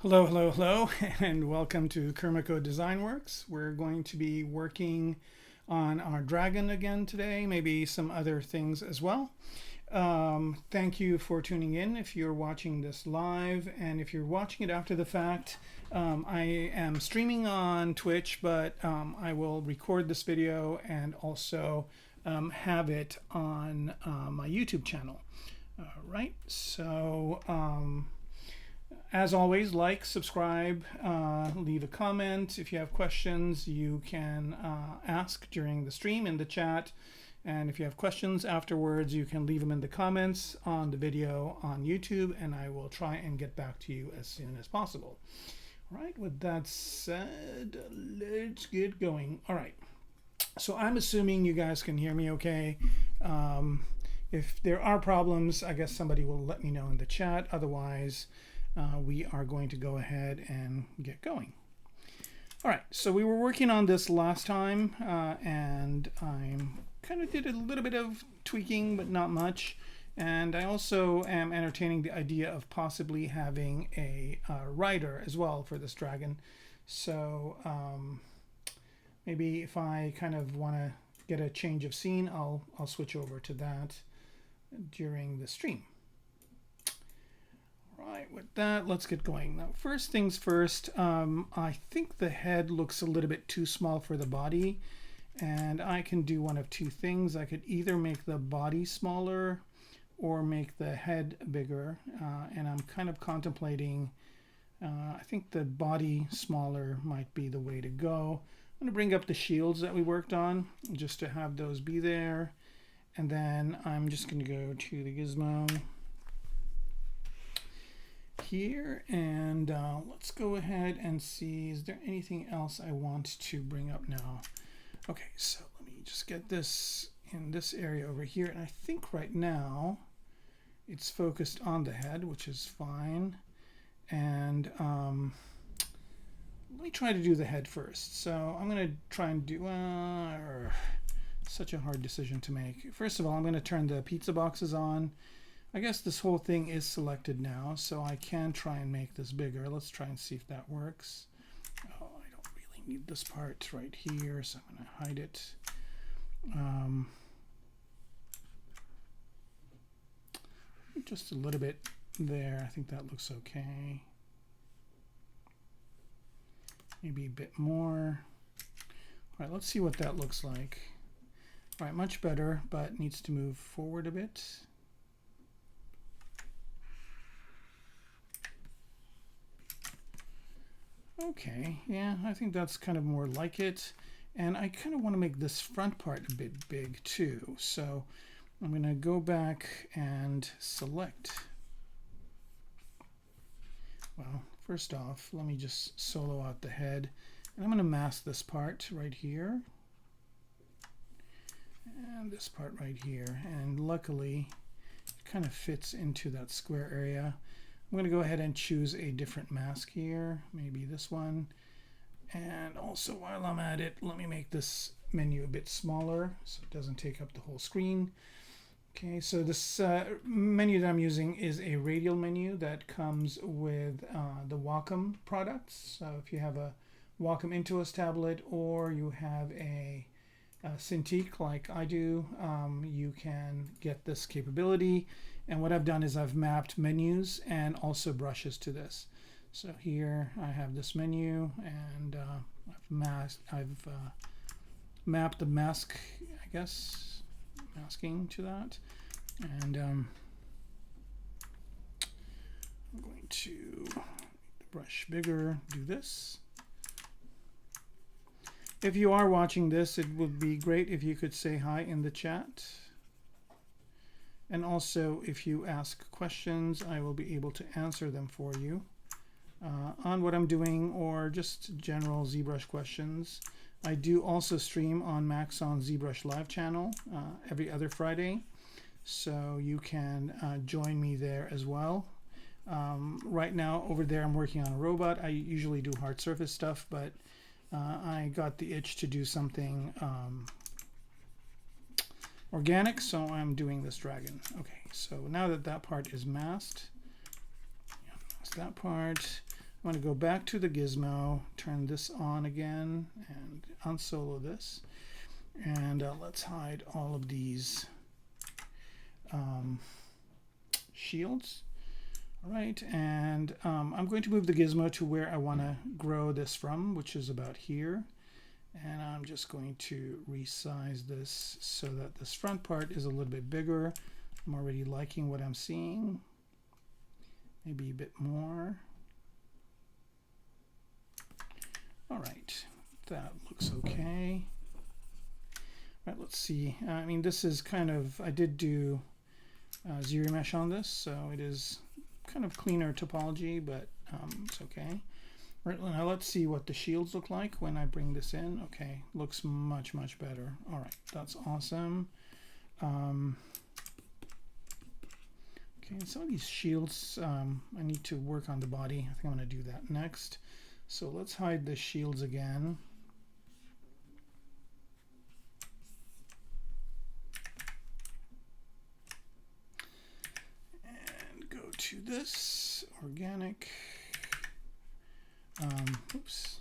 Hello, hello, hello, and welcome to KERMACO designworks. We're going to be working on our dragon again today, maybe some other things as well. Thank you for tuning in if you're watching this live, and if you're watching it after the fact, I am streaming on Twitch, but I will record this video and also have it on my YouTube channel. All right, so as always, like, subscribe, leave a comment. If you have questions, you can ask during the stream in the chat. And if you have questions afterwards, you can leave them in the comments on the video on YouTube, and I will try and get back to you as soon as possible. All right, with that said, let's get going. All right, so I'm assuming you guys can hear me okay. If there are problems, I guess somebody will let me know in the chat. Otherwise, we are going to go ahead and get going. All right, so we were working on this last time, and I kind of did a little bit of tweaking, but not much. And I also am entertaining the idea of possibly having a rider as well for this dragon. So maybe if I kind of want to get a change of scene, I'll switch over to that during the stream. Right, with that, let's get going. Now, first things first, I think the head looks a little bit too small for the body, and I can do one of two things. I could either make the body smaller or make the head bigger, and I'm kind of contemplating, I think the body smaller might be the way to go. I'm going to bring up the shields that we worked on just to have those be there, and then I'm just going to go to the gizmo here, and let's go ahead and see, is there anything else I want to bring up now? Okay, so let me just get this in this area over here, and I think right now it's focused on the head, which is fine. And let me try to do the head first. So I'm going to try and do such a hard decision to make. First of all, I'm going to turn the pizza boxes on. I guess this whole thing is selected now, so I can try and make this bigger. Let's try and see if that works. Oh, I don't really need this part right here, so I'm going to hide it. Just a little bit there. I think that looks okay. Maybe a bit more. All right, let's see what that looks like. All right, much better, but needs to move forward a bit. Okay, yeah, I think that's kind of more like it. And I kind of want to make this front part a bit big too. So I'm going to go back and select. Well, first off, let me just solo out the head. And I'm going to mask this part right here. And this part right here. And luckily, it kind of fits into that square area. I'm going to go ahead and choose a different mask here, maybe this one. And also, while I'm at it, let me make this menu a bit smaller so it doesn't take up the whole screen. Okay, so this menu that I'm using is a radial menu that comes with the Wacom products. So if you have a Wacom Intuos tablet or you have a Cintiq like I do, you can get this capability. And what I've done is I've mapped menus and also brushes to this. So here I have this menu, and I've mapped the mask, I guess, masking to that. And I'm going to make the brush bigger, do this. If you are watching this, it would be great if you could say hi in the chat. And also, if you ask questions, I will be able to answer them for you on what I'm doing, or just general ZBrush questions. I do also stream on Maxon ZBrush Live channel every other Friday, so you can join me there as well. Right now, over there, I'm working on a robot. I usually do hard surface stuff, but I got the itch to do something organic, so I'm doing this dragon. Okay, so now that that part is masked, mask that part, I'm going to go back to the gizmo, turn this on again, and unsolo this. And let's hide all of these shields. All right, and I'm going to move the gizmo to where I want to grow this from, which is about here. And I'm just going to resize this so that this front part is a little bit bigger. I'm already liking what I'm seeing. Maybe a bit more. All right, that looks okay. All right, let's see. I mean, this is kind of, I did do zero mesh on this, so it is kind of cleaner topology, but it's okay. All right, now let's see what the shields look like when I bring this in. Okay, looks much, much better. All right, that's awesome. Okay, and some of these shields, I need to work on the body. I think I'm going to do that next. So let's hide the shields again. And go to this, organic. Oops.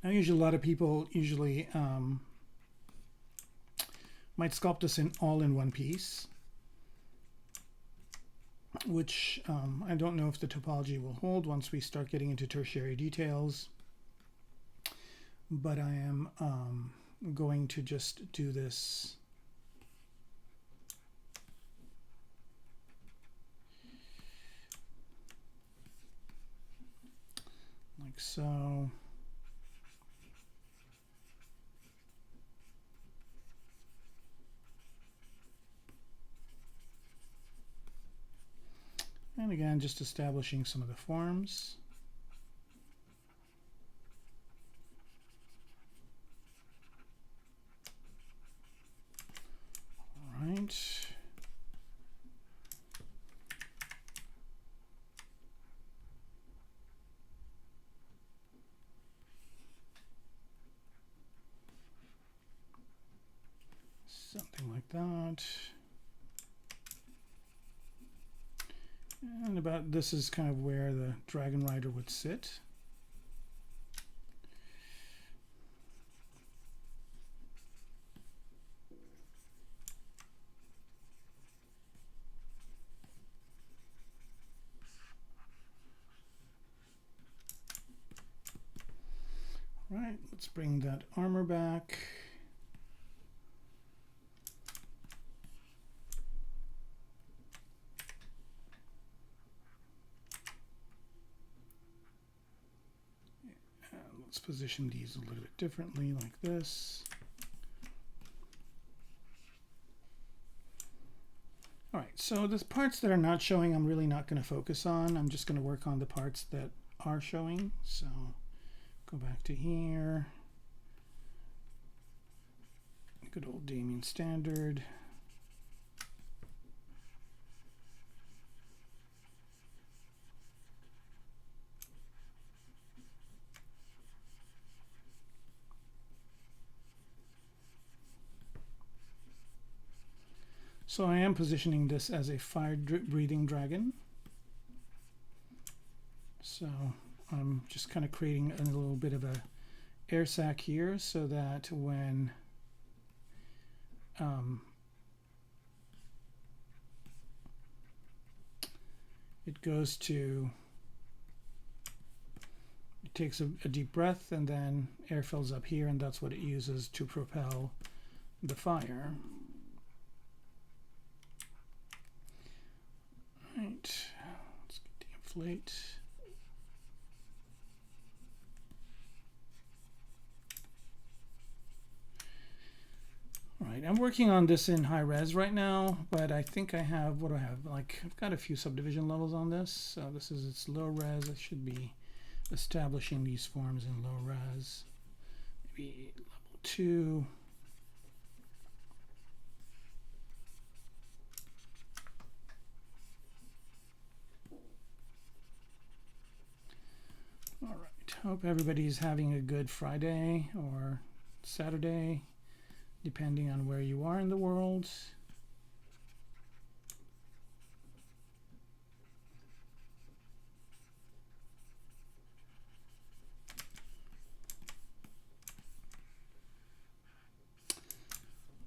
Now usually a lot of people might sculpt this in all in one piece, which I don't know if the topology will hold once we start getting into tertiary details, but I am going to just do this like so. And again, just establishing some of the forms. All right. Something like that. And about this is kind of where the Dragon Rider would sit. All right, let's bring that armor back. Let's position these a little bit differently, like this. All right, so the parts that are not showing, I'm really not going to focus on. I'm just going to work on the parts that are showing. So go back to here. Good old Damien standard. So I am positioning this as a fire-breathing dragon. So I'm just kind of creating a little bit of a air sac here so that when it goes to, it takes a deep breath and then air fills up here, and that's what it uses to propel the fire. Right, let's get the inflate. All right, I'm working on this in high res right now, but I think I have, what do I have? Like, I've got a few subdivision levels on this. So this is its low res. I should be establishing these forms in low res. Maybe level 2. All right, hope everybody's having a good Friday or Saturday, depending on where you are in the world.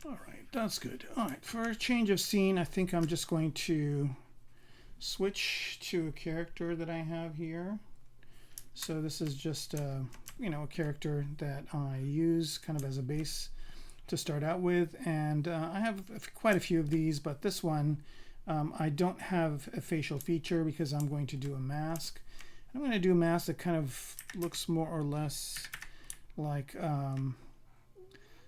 All right, that's good. All right, for a change of scene, I think I'm just going to switch to a character that I have here. So this is just a character that I use kind of as a base to start out with, and I have quite a few of these, but this one I don't have a facial feature because I'm going to do a mask. I'm going to do a mask that kind of looks more or less like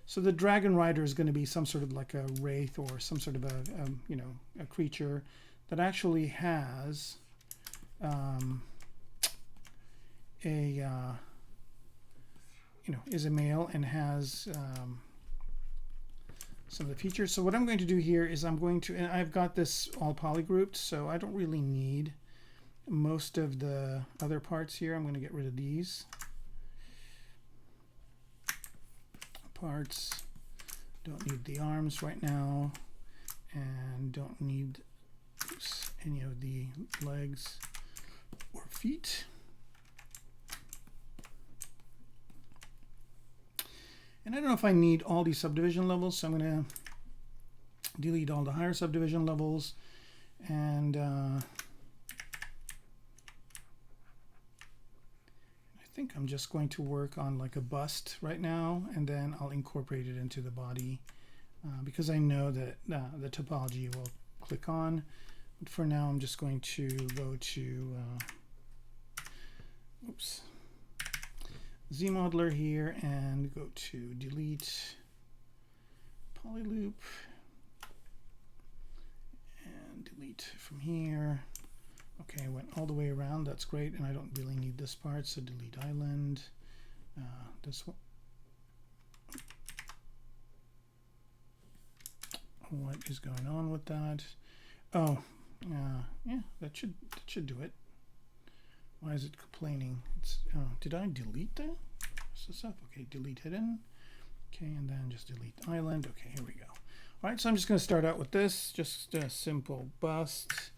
so the dragon rider is going to be some sort of like a wraith or some sort of a creature that actually has is a male and has some of the features. So what I'm going to do here is and I've got this all polygrouped, so I don't really need most of the other parts here. I'm going to get rid of these parts. Don't need the arms right now, and don't need any of the legs or feet. And I don't know if I need all these subdivision levels, so I'm going to delete all the higher subdivision levels, and I think I'm just going to work on like a bust right now, and then I'll incorporate it into the body because I know that the topology will click on. But for now, I'm just going to go to ZModeler here and go to delete polyloop and delete from here. Okay, I went all the way around. That's great, and I don't really need this part, so delete island. This one. What is going on with that? Oh, yeah, that should do it. Why is it complaining? Did I delete that? What's this up? Okay, delete hidden. Okay, and then just delete island. Okay, here we go. All right, so I'm just going to start out with this, just a simple bust.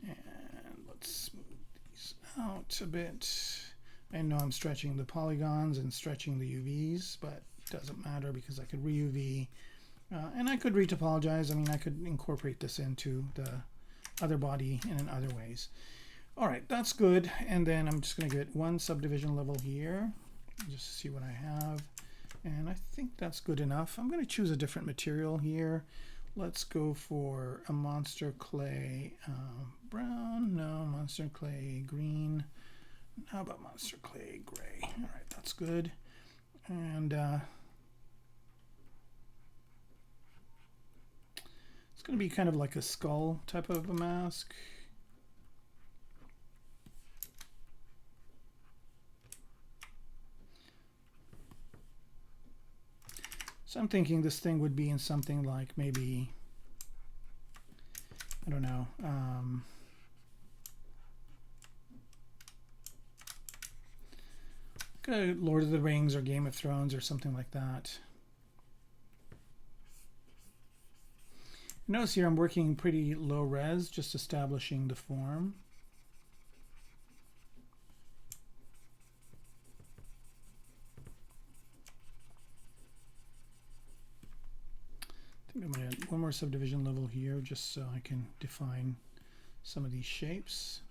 And let's smooth these out a bit. I know I'm stretching the polygons and stretching the UVs, but it doesn't matter because I could re-UV. And I could retopologize. I mean, I could incorporate this into the other body in other ways. All right, that's good. And then I'm just going to get one subdivision level here, just to see what I have. And I think that's good enough. I'm going to choose a different material here. Let's go for a monster clay brown. No, monster clay green. How about monster clay gray? All right, that's good. And it's going to be kind of like a skull type of a mask. So I'm thinking this thing would be in something like maybe, I don't know, like Lord of the Rings or Game of Thrones or something like that. Notice here I'm working pretty low res, just establishing the form. I think I'm going to add one more subdivision level here just so I can define some of these shapes.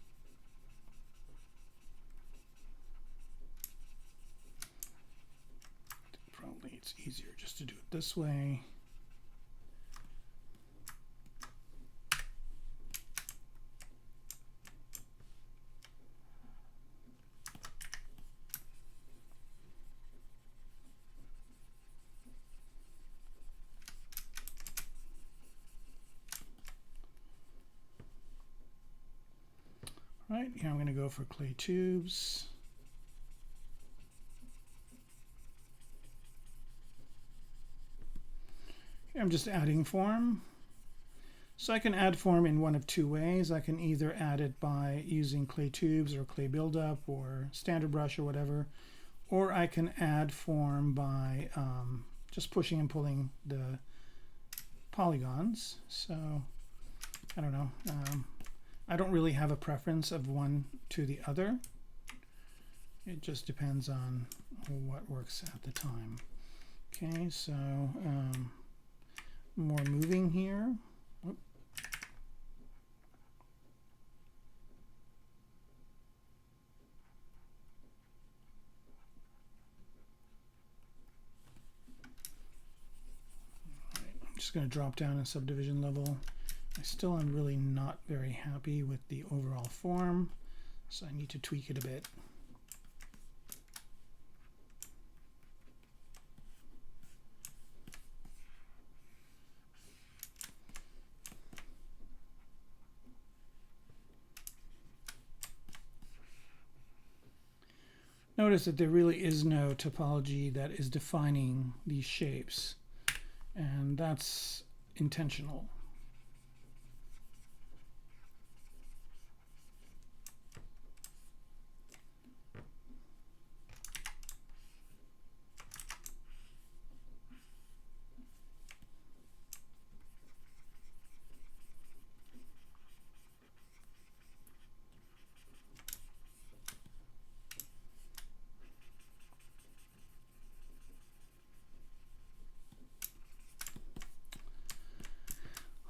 Probably it's easier just to do it this way. Right, here I'm going to go for clay tubes. Here I'm just adding form. So I can add form in one of two ways. I can either add it by using clay tubes or clay buildup or standard brush or whatever, or I can add form by just pushing and pulling the polygons. So I don't know. I don't really have a preference of one to the other. It just depends on what works at the time. Okay, so more moving here. Oop. I'm just going to drop down in subdivision level. I still am really not very happy with the overall form, so I need to tweak it a bit. Notice that there really is no topology that is defining these shapes, and that's intentional.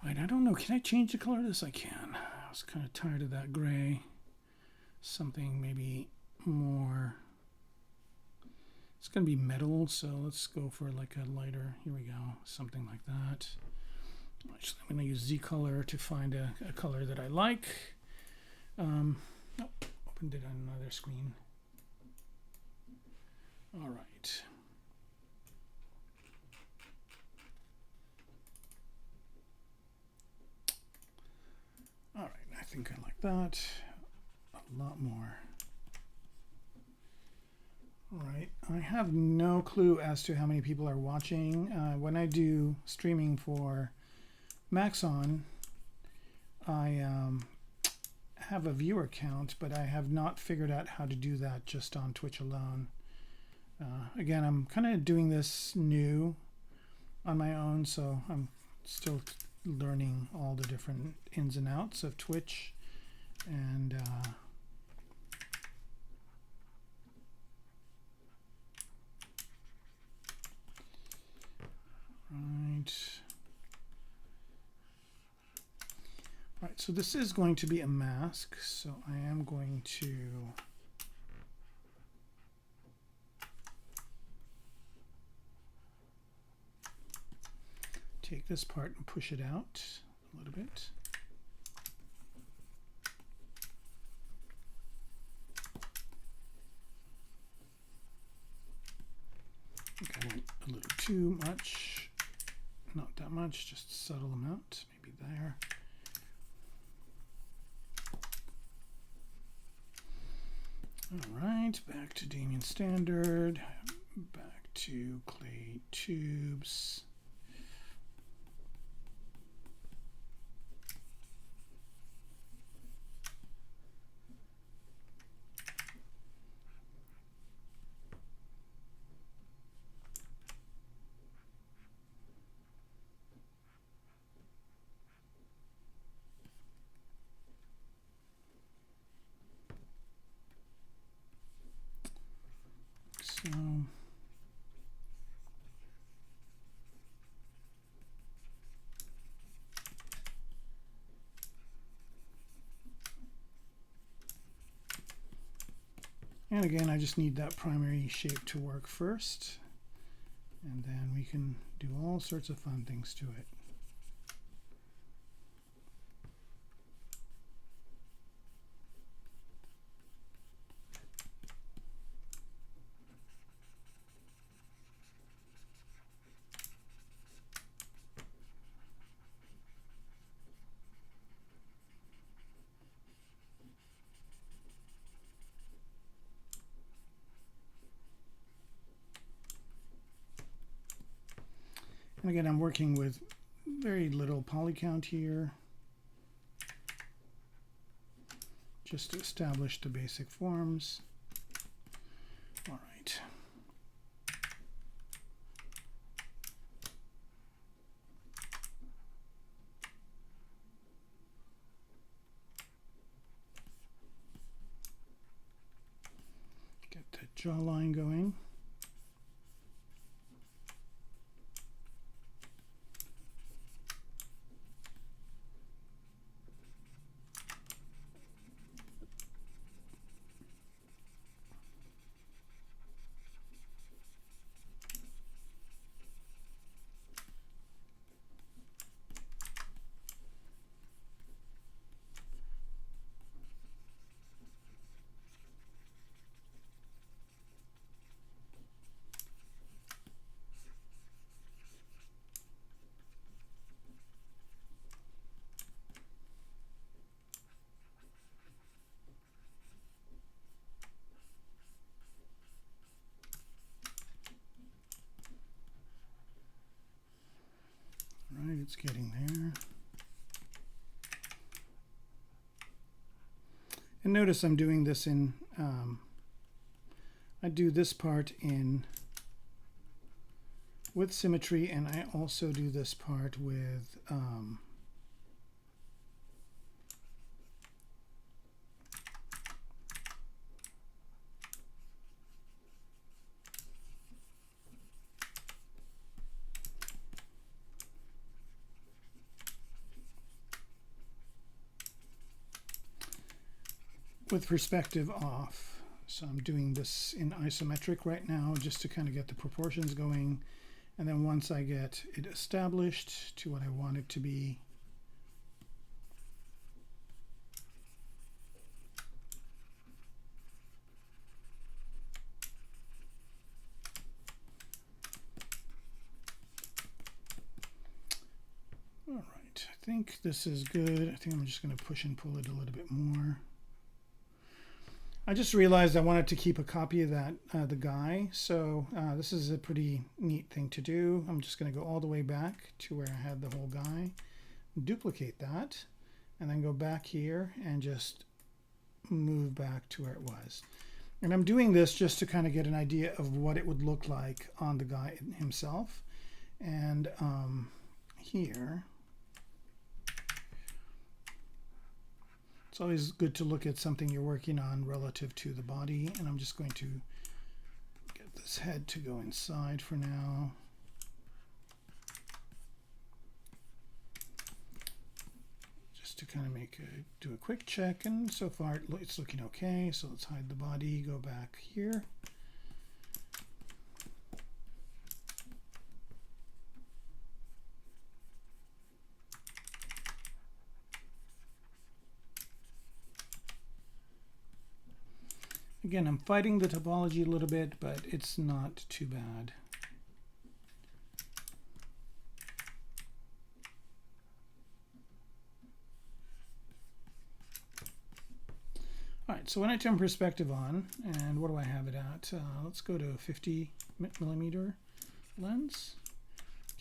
I don't know, can I change the color of this? I can. I was kind of tired of that gray. Something maybe more, it's going to be metal, so let's go for like a lighter, here we go, something like that. Actually, I'm going to use Z color to find a color that I like. Oh, opened it on another screen. All right. All right, I think I like that a lot more. All right, I have no clue as to how many people are watching. When I do streaming for Maxon, I have a viewer count, but I have not figured out how to do that just on Twitch alone. Again, I'm kind of doing this new on my own, so I'm still learning all the different ins and outs of Twitch, and right, so this is going to be a mask, so I am going to take this part and push it out a little bit. I think I went a little too much. Not that much, just a subtle amount, maybe there. All right, back to Damien Standard, back to clay tubes. So and again, I just need that primary shape to work first, and then we can do all sorts of fun things to it. And again, I'm working with very little poly count here, just to establish the basic forms. All right. Get the jawline going. It's getting there. And notice I'm doing this in, I do this part in with symmetry, and I also do this part with perspective off. So I'm doing this in isometric right now just to kind of get the proportions going. And then once I get it established to what I want it to be, all right, I think this is good. I think I'm just going to push and pull it a little bit more. I just realized I wanted to keep a copy of that, the guy, so this is a pretty neat thing to do. I'm just going to go all the way back to where I had the whole guy, duplicate that, and then go back here and just move back to where it was. And I'm doing this just to kind of get an idea of what it would look like on the guy himself. And here, it's always good to look at something you're working on relative to the body, and I'm just going to get this head to go inside for now. Just to kind of do a quick check, and so far it's looking okay. So let's hide the body, go back here. Again, I'm fighting the topology a little bit, but it's not too bad. All right, so when I turn perspective on, and what do I have it at? Let's go to a 50mm lens.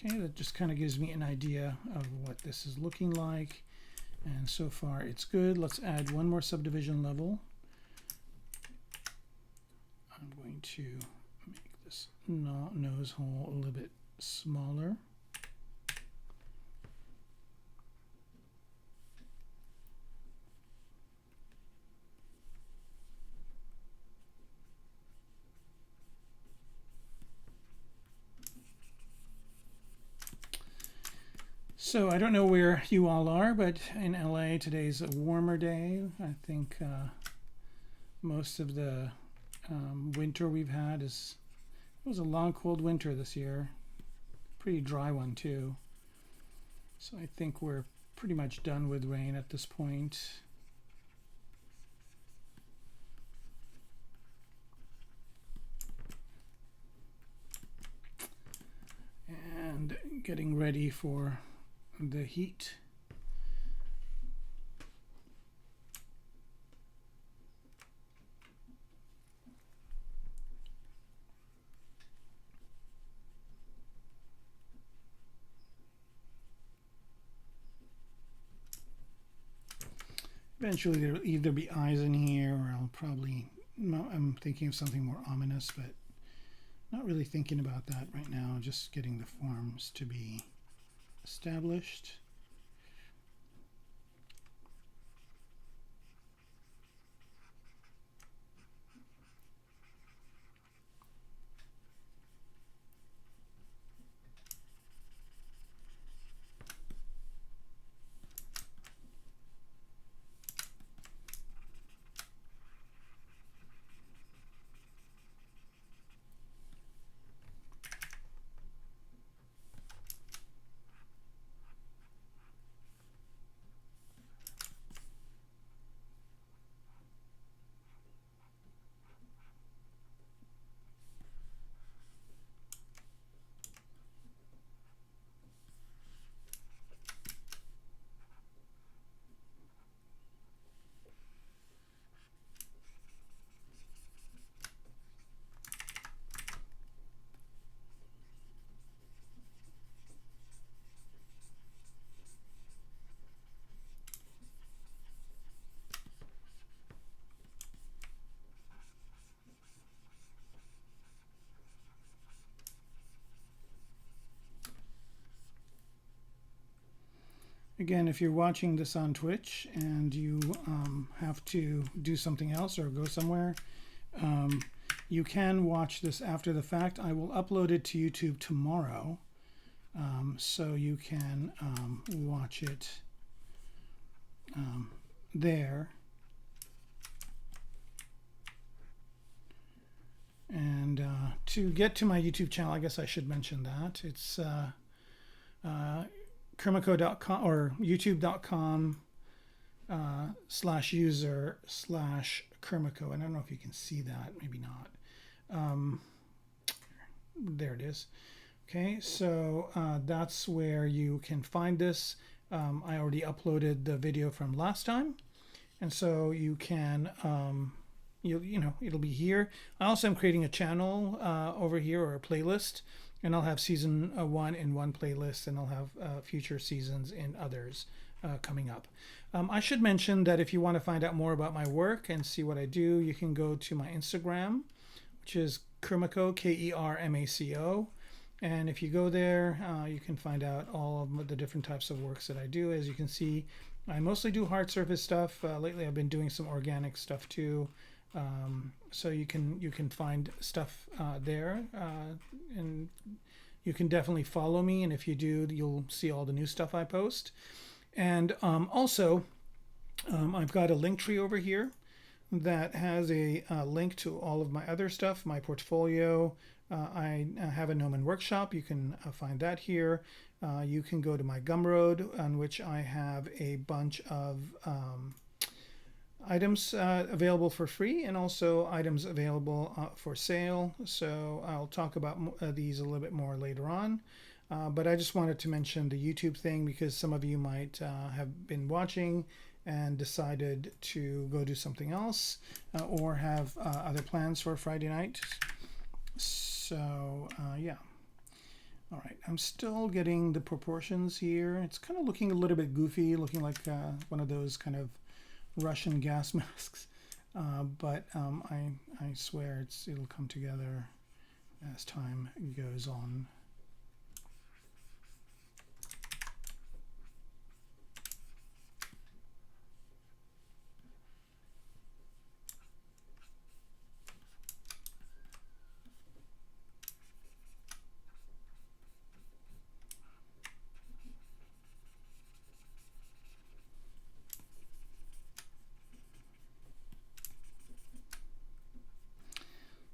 Okay, that just kind of gives me an idea of what this is looking like. And so far it's good. Let's add one more subdivision level. I'm going to make this nose hole a little bit smaller. So I don't know where you all are, but in LA today's a warmer day. I think most of the winter we've had it was a long cold winter this year, pretty dry one too, so I think we're pretty much done with rain at this point. And getting ready for the heat. Eventually there'll either be eyes in here, or I'm thinking of something more ominous, but not really thinking about that right now. Just getting the forms to be established. Again, if you're watching this on Twitch and you have to do something else or go somewhere, you can watch this after the fact. I will upload it to YouTube tomorrow, so you can watch it there. And to get to my YouTube channel, I guess I should mention that. It's KERMACO.com or youtube.com/user/KERMACO. And I don't know if you can see that, maybe not. There it is. Okay, so that's where you can find this. I already uploaded the video from last time, and so you can you know, it'll be here. I also am creating a channel over here, or a playlist, and I'll have season 1 in one playlist, and I'll have future seasons in others coming up. I should mention that if you want to find out more about my work and see what I do, you can go to my Instagram, which is KERMACO, KERMACO. And if you go there, you can find out all of the different types of works that I do. As you can see, I mostly do hard surface stuff. Lately, I've been doing some organic stuff too. So you can find stuff there, and you can definitely follow me. And if you do, you'll see all the new stuff I post. And also, I've got a link tree over here that has a link to all of my other stuff, my portfolio. I have a Gnomon workshop. You can find that here. You can go to my Gumroad, on which I have a bunch of items available for free, and also items available for sale. So I'll talk about these a little bit more later on. But I just wanted to mention the YouTube thing, because some of you might have been watching and decided to go do something else, or have other plans for Friday night. So yeah. All right, I'm still getting the proportions here. It's kind of looking a little bit goofy, looking like one of those kind of Russian gas masks. But I swear it'll come together as time goes on.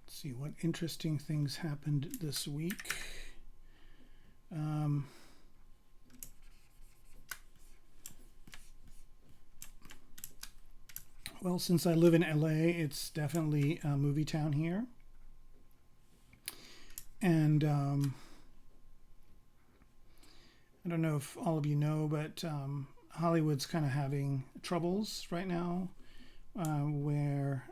See what interesting things happened this week. Well, since I live in LA, it's definitely a movie town here. And I don't know if all of you know, but Hollywood's kind of having troubles right now, where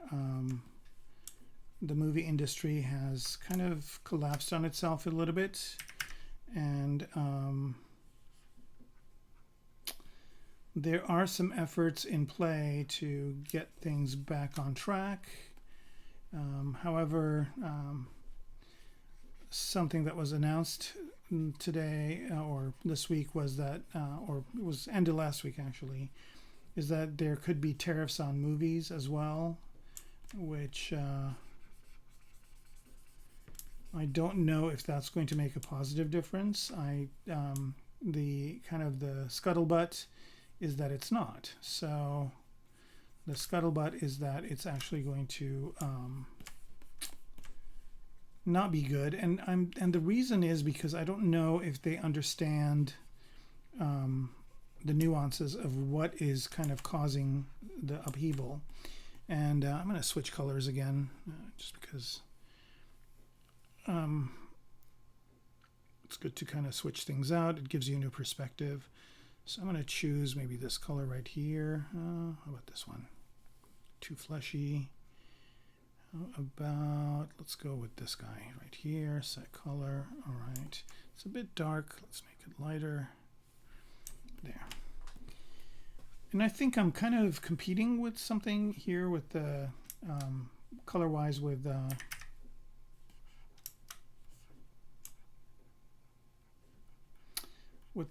the movie industry has kind of collapsed on itself a little bit, and there are some efforts in play to get things back on track. However, something that was announced today or this week was that, or it was ended last week actually, is that there could be tariffs on movies as well, which I don't know if that's going to make a positive difference. The kind of the scuttlebutt is that it's not. So the scuttlebutt is that it's actually going to not be good, and the reason is because I don't know if they understand the nuances of what is kind of causing the upheaval. And I'm going to switch colors again, just because it's good to kind of switch things out. It gives you a new perspective. So I'm going to choose maybe this color right here. How about this one? Too fleshy. How about, let's go with this guy right here. Set color. All right. It's a bit dark. Let's make it lighter. There. And I think I'm kind of competing with something here with the color-wise with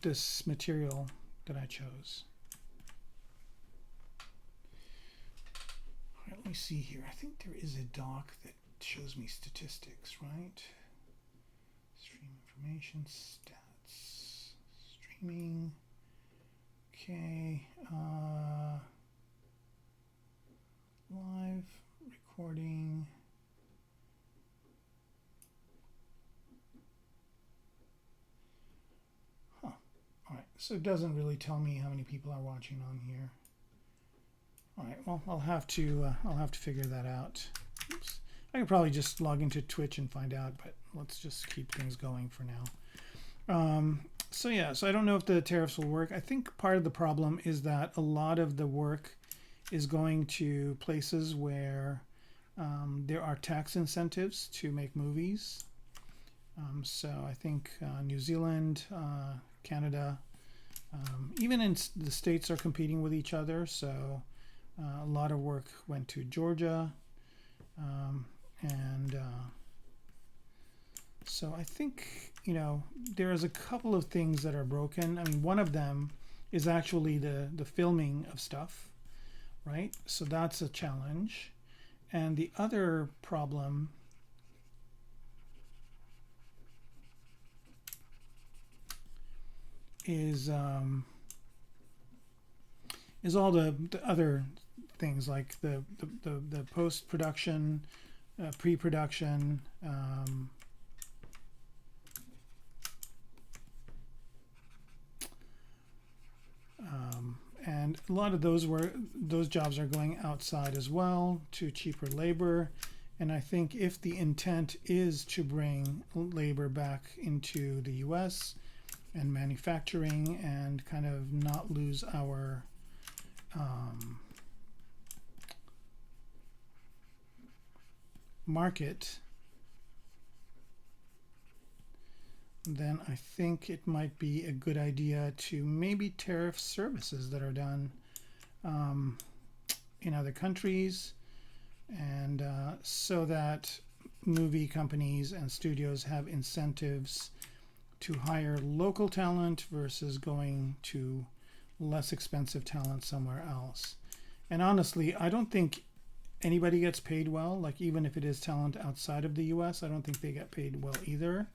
this material, that I chose. All right, let me see here. I think there is a doc that shows me statistics, right? Stream information, stats, streaming. Okay, live recording. Huh. All right, so it doesn't really tell me how many people are watching on here. All right, well, I'll have to figure that out. Oops. I could probably just log into Twitch and find out, but let's just keep things going for now. So yeah, so I don't know if the tariffs will work. I think part of the problem is that a lot of the work is going to places where there are tax incentives to make movies. So I think New Zealand, Canada, even in the States are competing with each other. So a lot of work went to Georgia. So I think, there's a couple of things that are broken. I mean, one of them is actually the filming of stuff, right? So that's a challenge. And the other problem is all the other things like the post-production, pre-production, and a lot of those jobs are going outside as well to cheaper labor. And I think if the intent is to bring labor back into the US and manufacturing and kind of not lose our market, then I think it might be a good idea to maybe tariff services that are done in other countries, and so that movie companies and studios have incentives to hire local talent versus going to less expensive talent somewhere else. And honestly, I don't think anybody gets paid well. Like, even if it is talent outside of the US, I don't think they get paid well either.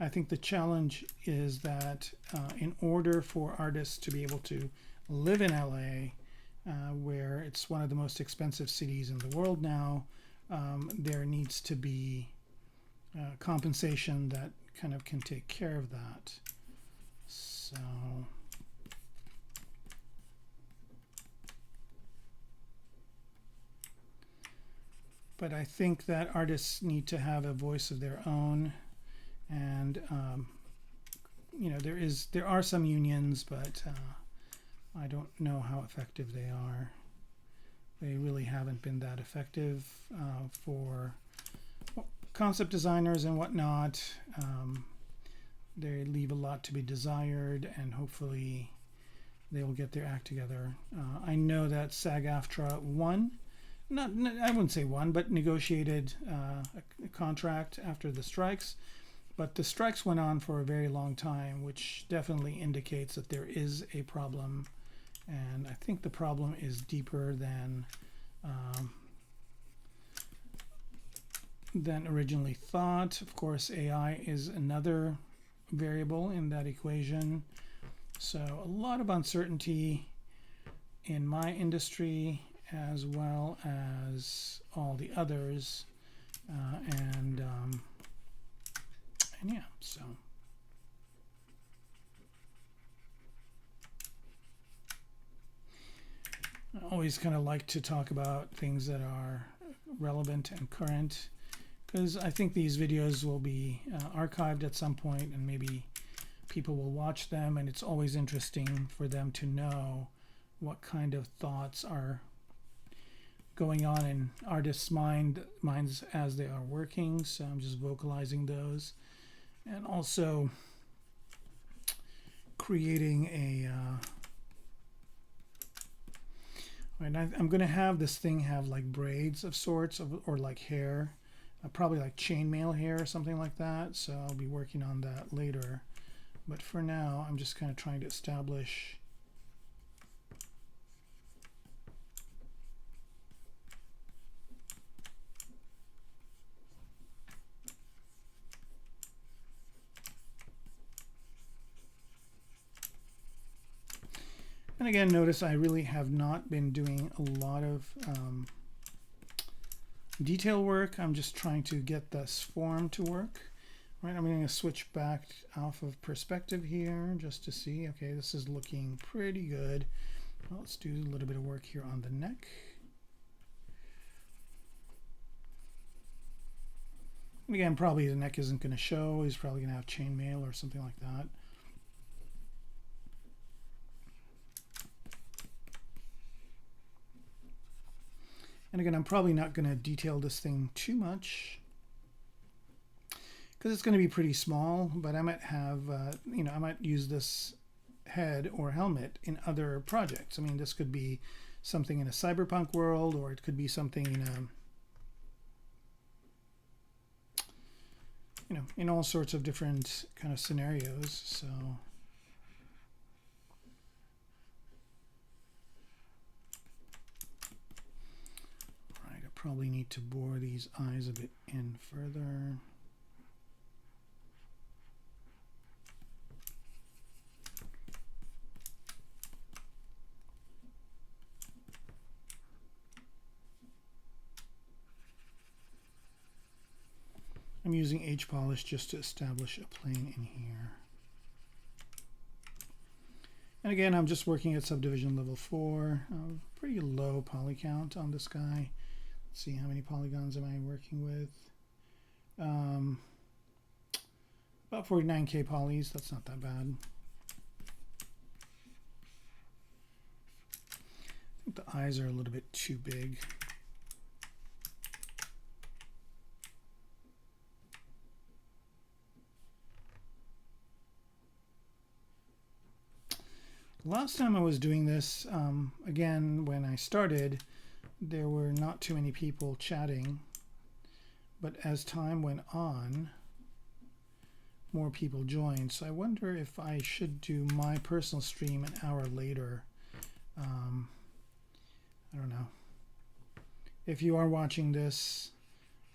I think the challenge is that in order for artists to be able to live in LA, where it's one of the most expensive cities in the world now, there needs to be compensation that kind of can take care of that. So but I think that artists need to have a voice of their own, and there are some unions, but I don't know how effective they are. They really haven't been that effective for concept designers and whatnot. They leave a lot to be desired, and hopefully they will get their act together. I know that SAG-AFTRA won. I wouldn't say won, but negotiated a contract after the strikes. But the strikes went on for a very long time, which definitely indicates that there is a problem. And I think the problem is deeper than originally thought. Of course, AI is another variable in that equation. So a lot of uncertainty in my industry, as well as all the others, and yeah, so I always kind of like to talk about things that are relevant and current, because I think these videos will be archived at some point, and maybe people will watch them, and it's always interesting for them to know what kind of thoughts are going on in artists' minds as they are working. So I'm just vocalizing those, and also creating a and I'm going to have this thing have like braids of sorts, or like hair, probably like chainmail hair or something like that. So I'll be working on that later, but for now I'm just kind of trying to establish And again, notice I really have not been doing a lot of detail work. I'm just trying to get this form to work. Right, I'm going to switch back off of perspective here just to see. Okay, this is looking pretty good. Well, let's do a little bit of work here on the neck. And again, probably the neck isn't going to show. He's probably going to have chainmail or something like that. And again, I'm probably not going to detail this thing too much because it's going to be pretty small, but I might have, you know, I might use this head or helmet in other projects. I mean, this could be something in a cyberpunk world, or it could be something in a, you know, in all sorts of different kind of scenarios. So right, I probably need to bore these eyes a bit in further. I'm using H-polish just to establish a plane in here. And again, I'm just working at subdivision level 4. Pretty low poly count on this guy. Let's see, how many polygons am I working with? About 49K polys. That's not that bad. I think the eyes are a little bit too big. Last time I was doing this, again, when I started, there were not too many people chatting, but as time went on, more people joined. So I wonder if I should do my personal stream an hour later. I don't know. If you are watching this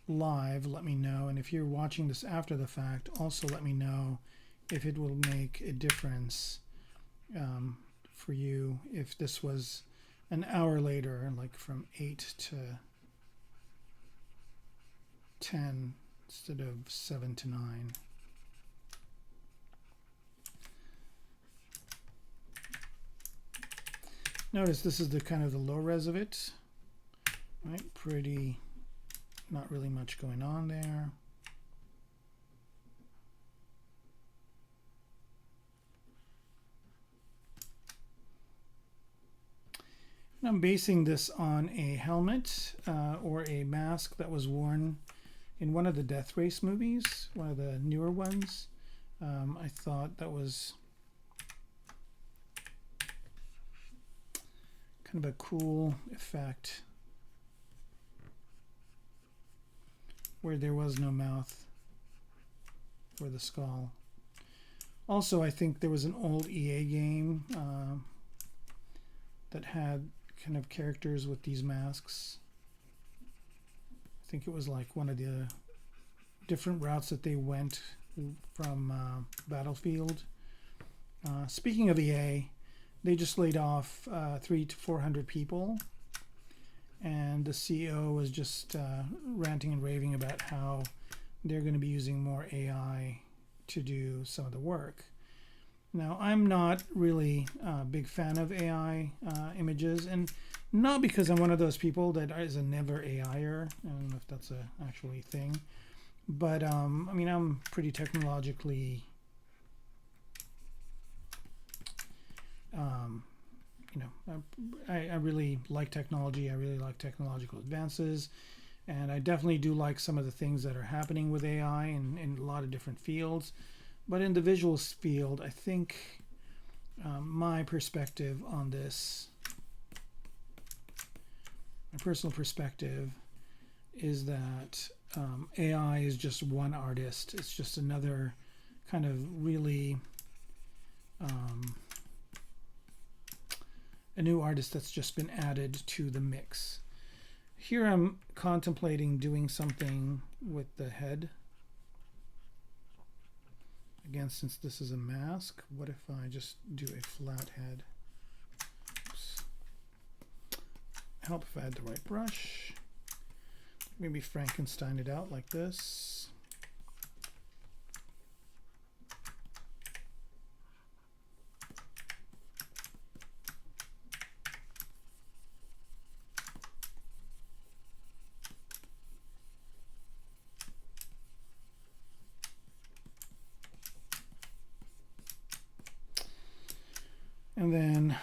live, let me know. And if you're watching this after the fact, also let me know if it will make a difference for you if this was an hour later, like from 8 to 10 instead of 7 to 9. Notice this is the kind of the low res of it, right? Pretty, not really much going on there. And I'm basing this on a helmet or a mask that was worn in one of the Death Race movies, one of the newer ones. I thought that was kind of a cool effect where there was no mouth for the skull. Also, I think there was an old EA game that had kind of characters with these masks. I think it was like one of the different routes that they went from Battlefield. Speaking of EA, they just laid off 300 to 400 people, and the CEO was just ranting and raving about how they're going to be using more AI to do some of the work. Now, I'm not really a big fan of AI images, and not because I'm one of those people that is a never AIer. I don't know if that's a actually thing, but I mean, I'm pretty technologically, you know, I really like technology. I really like technological advances, and I definitely do like some of the things that are happening with AI in a lot of different fields. But in the visuals field, I think my perspective on this, my personal perspective, is that AI is just one artist. It's just another kind of really a new artist that's just been added to the mix. Here I'm contemplating doing something with the head. Again, since this is a mask, what if I just do a flat head? help if I had the right brush. Maybe Frankenstein it out like this. And then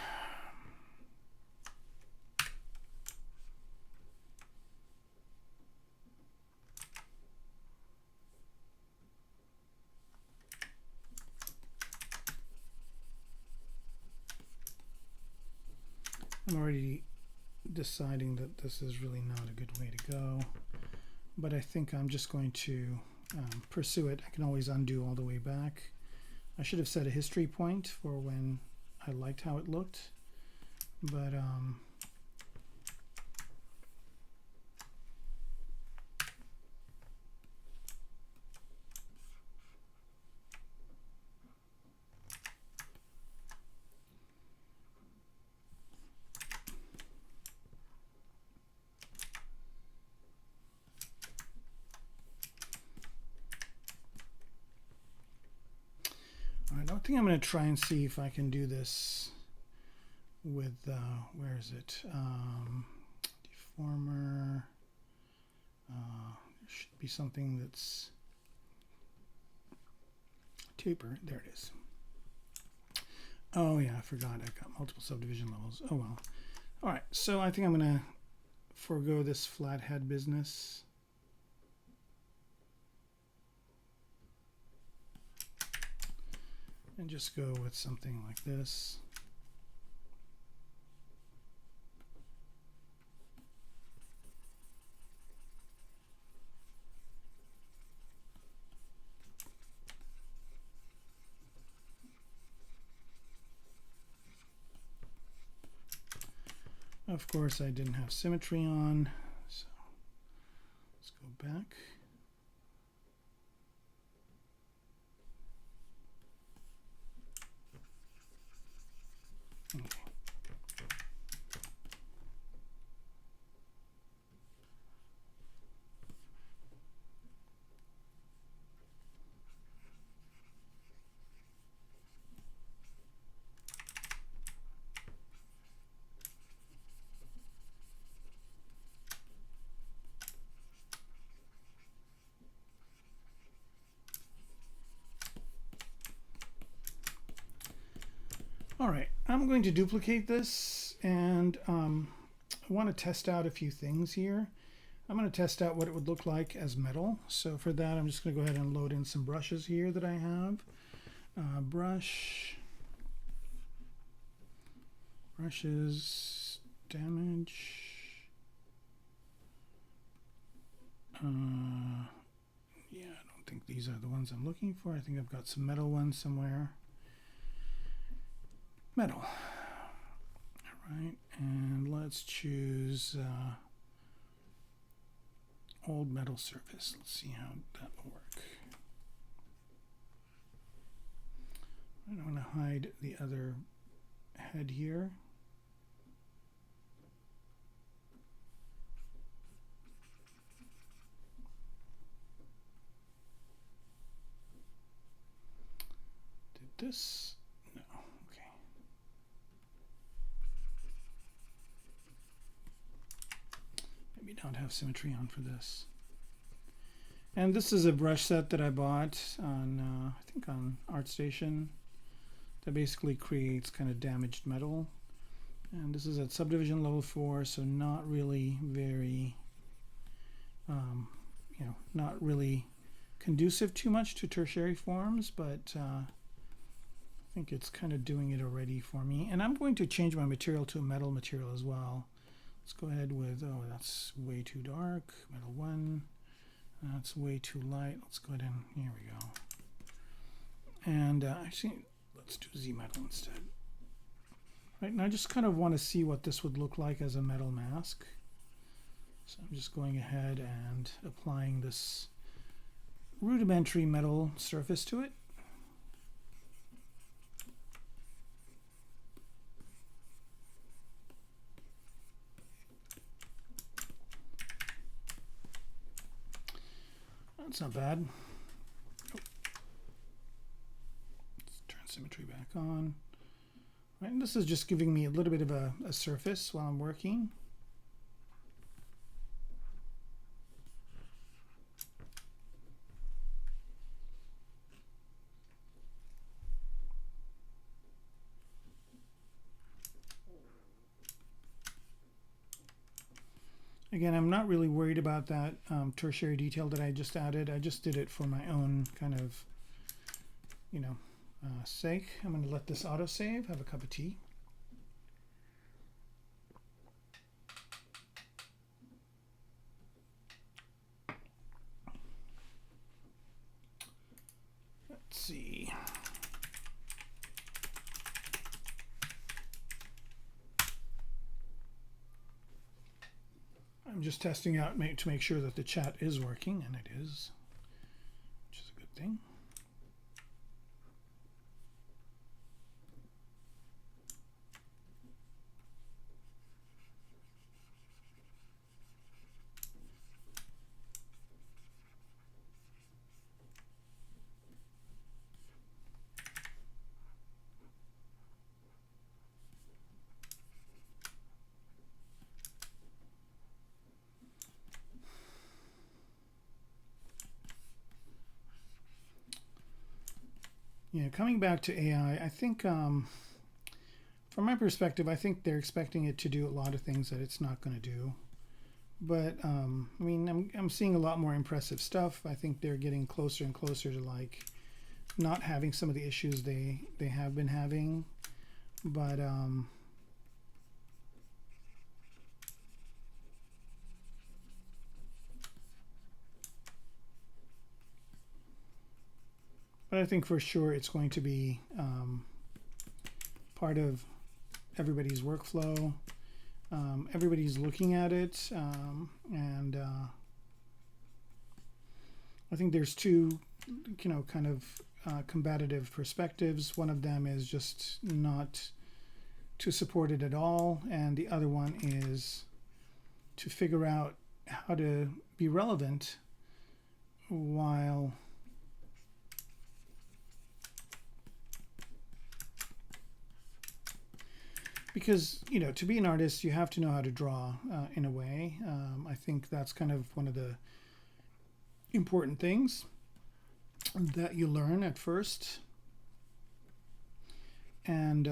I'm already deciding that this is really not a good way to go, but I think I'm just going to pursue it. I can always undo all the way back. I should have set a history point for when I liked how it looked, but I don't think I'm going to try and see if I can do this with, where is it? Deformer. There should be something that's taper. There it is. Oh yeah, I forgot. I've got multiple subdivision levels. Oh well. All right, so I think I'm going to forego this flathead business. And just go with something like this. Of course, I didn't have symmetry on, so let's go back. Okay. All right, I'm going to duplicate this, and I want to test out a few things here. I'm going to test out what it would look like as metal. So for that, I'm just going to go ahead and load in some brushes here that I have. Brushes, damage. Yeah, I don't think these are the ones I'm looking for. I think I've got some metal ones somewhere. Metal. All right, and let's choose old metal surface. Let's see how that will work. I don't want to hide the other head here. Did this? No. Okay. Maybe don't have symmetry on for this. And this is a brush set that I bought on, I think on ArtStation, that basically creates kind of damaged metal. And this is at subdivision level 4, so not really very, you know, not really conducive too much to tertiary forms, but I think it's kind of doing it already for me. And I'm going to change my material to a metal material as well. Let's go ahead with, oh, that's way too dark, metal 1. That's way too light. Let's go ahead and, here we go. And actually, let's do Z metal instead. Right, and I just kind of want to see what this would look like as a metal mask. So I'm just going ahead and applying this rudimentary metal surface to it. That's not bad. Oh. Let's turn symmetry back on. Right, and this is just giving me a little bit of a surface while I'm working. Again, I'm not really worried about that tertiary detail that I just added. I just did it for my own kind of, sake. I'm going to let this autosave, have a cup of tea. Let's see. I'm just testing out to make sure that the chat is working, and it is, which is a good thing. Yeah, coming back to AI, I think from my perspective, I think they're expecting it to do a lot of things that it's not going to do. But I mean, I'm seeing a lot more impressive stuff. I think they're getting closer and closer to like not having some of the issues they have been having. But I think for sure it's going to be part of everybody's workflow. Everybody's looking at it, and I think there's two, kind of combative perspectives. One of them is just not to support it at all, and the other one is to figure out how to be relevant while because to be an artist you have to know how to draw in a way. I think that's kind of one of the important things that you learn at first, and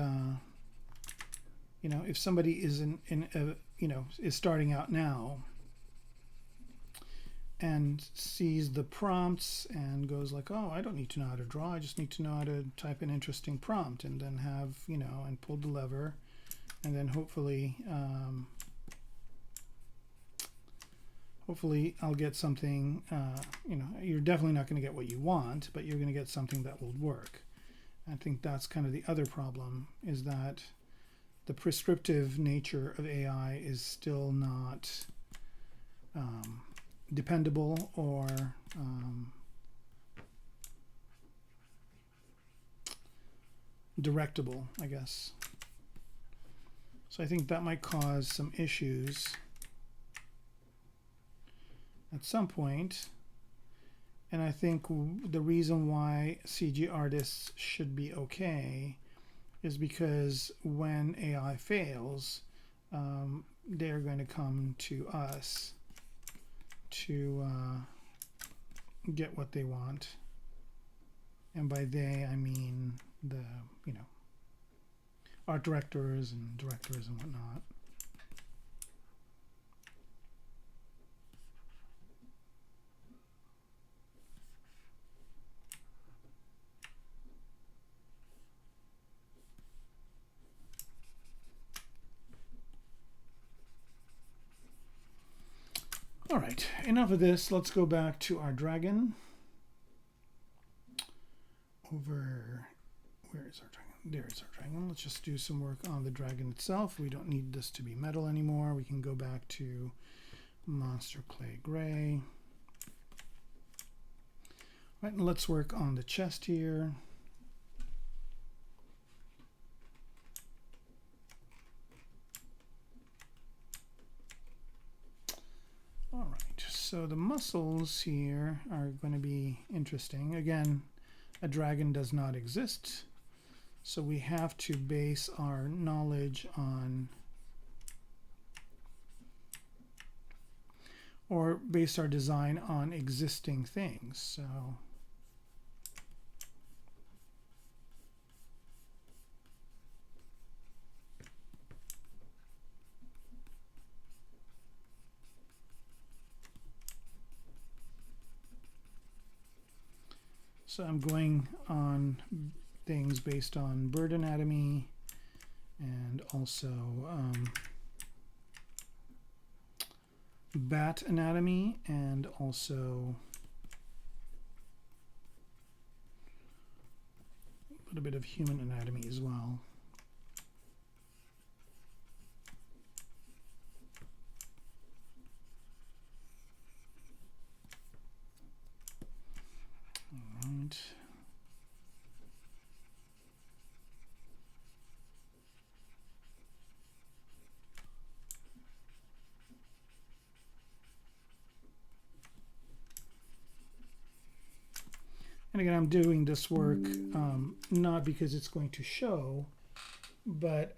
if somebody is is starting out now and sees the prompts and goes like, oh, I don't need to know how to draw, I just need to know how to type an interesting prompt, and then have and pull the lever, and then hopefully I'll get something. You're definitely not going to get what you want, but you're going to get something that will work. I think that's kind of the other problem, is that the prescriptive nature of AI is still not dependable or directable, I guess. So I think that might cause some issues at some point. And I think the reason why CG artists should be okay is because when AI fails, they're going to come to us to get what they want. And by they, I mean the, art directors and directors and whatnot. All right, enough of this. Let's go back to our dragon. Where is our dragon? There's our dragon. Let's just do some work on the dragon itself. We don't need this to be metal anymore. We can go back to monster clay gray. All right, and let's work on the chest here. All right, so the muscles here are going to be interesting. Again, a dragon does not exist, so we have to base our knowledge on, or base our design on existing things. So I'm going on things based on bird anatomy and also bat anatomy, and also a little bit of human anatomy as well. All right. And again, I'm doing this work not because it's going to show, but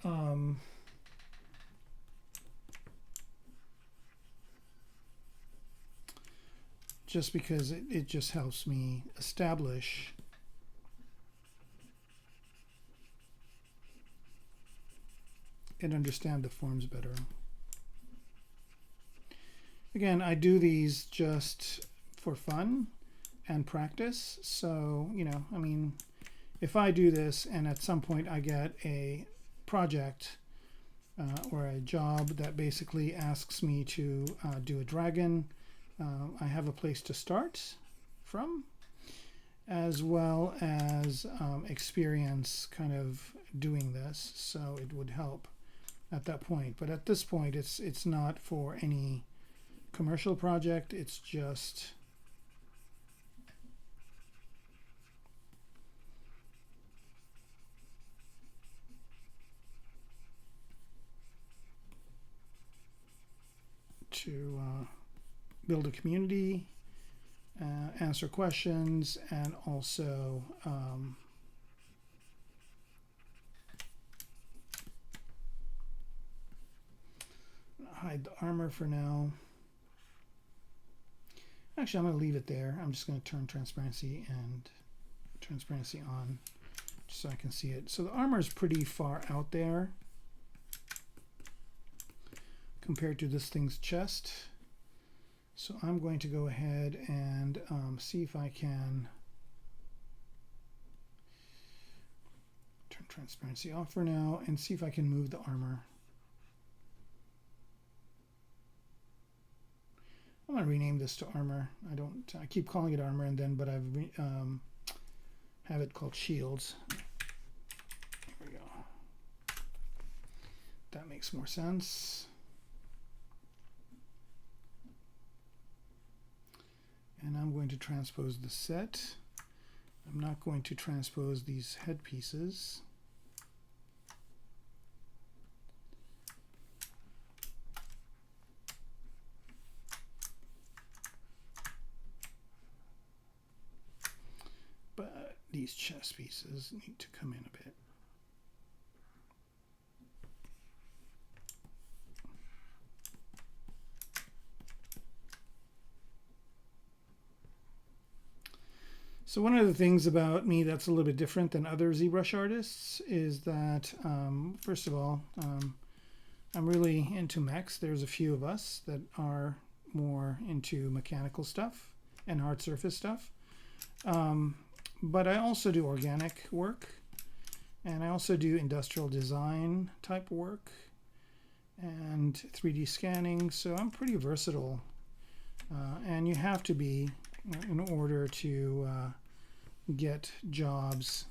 just because it just helps me establish and understand the forms better. Again, I do these just for fun and practice. So, you know, I mean, if I do this and at some point I get a project or a job that basically asks me to do a dragon, I have a place to start from, as well as experience kind of doing this, so it would help at that point. But at this point, it's not for any commercial project. It's just to build a community, answer questions, and also hide the armor for now. Actually, I'm going to leave it there. I'm just going to turn transparency on just so I can see it. So the armor is pretty far out there compared to this thing's chest. So I'm going to go ahead and see if I can turn transparency off for now and see if I can move the armor. I'm going to rename this to armor. I keep calling it armor, but I've have it called shields. There we go. That makes more sense. And I'm going to transpose the set. I'm not going to transpose these head pieces. But these chest pieces need to come in a bit. So one of the things about me that's a little bit different than other ZBrush artists is that, first of all, I'm really into mechs. There's a few of us that are more into mechanical stuff and hard surface stuff. But I also do organic work, and I also do industrial design type work and 3D scanning. So I'm pretty versatile, and you have to be in order to get jobs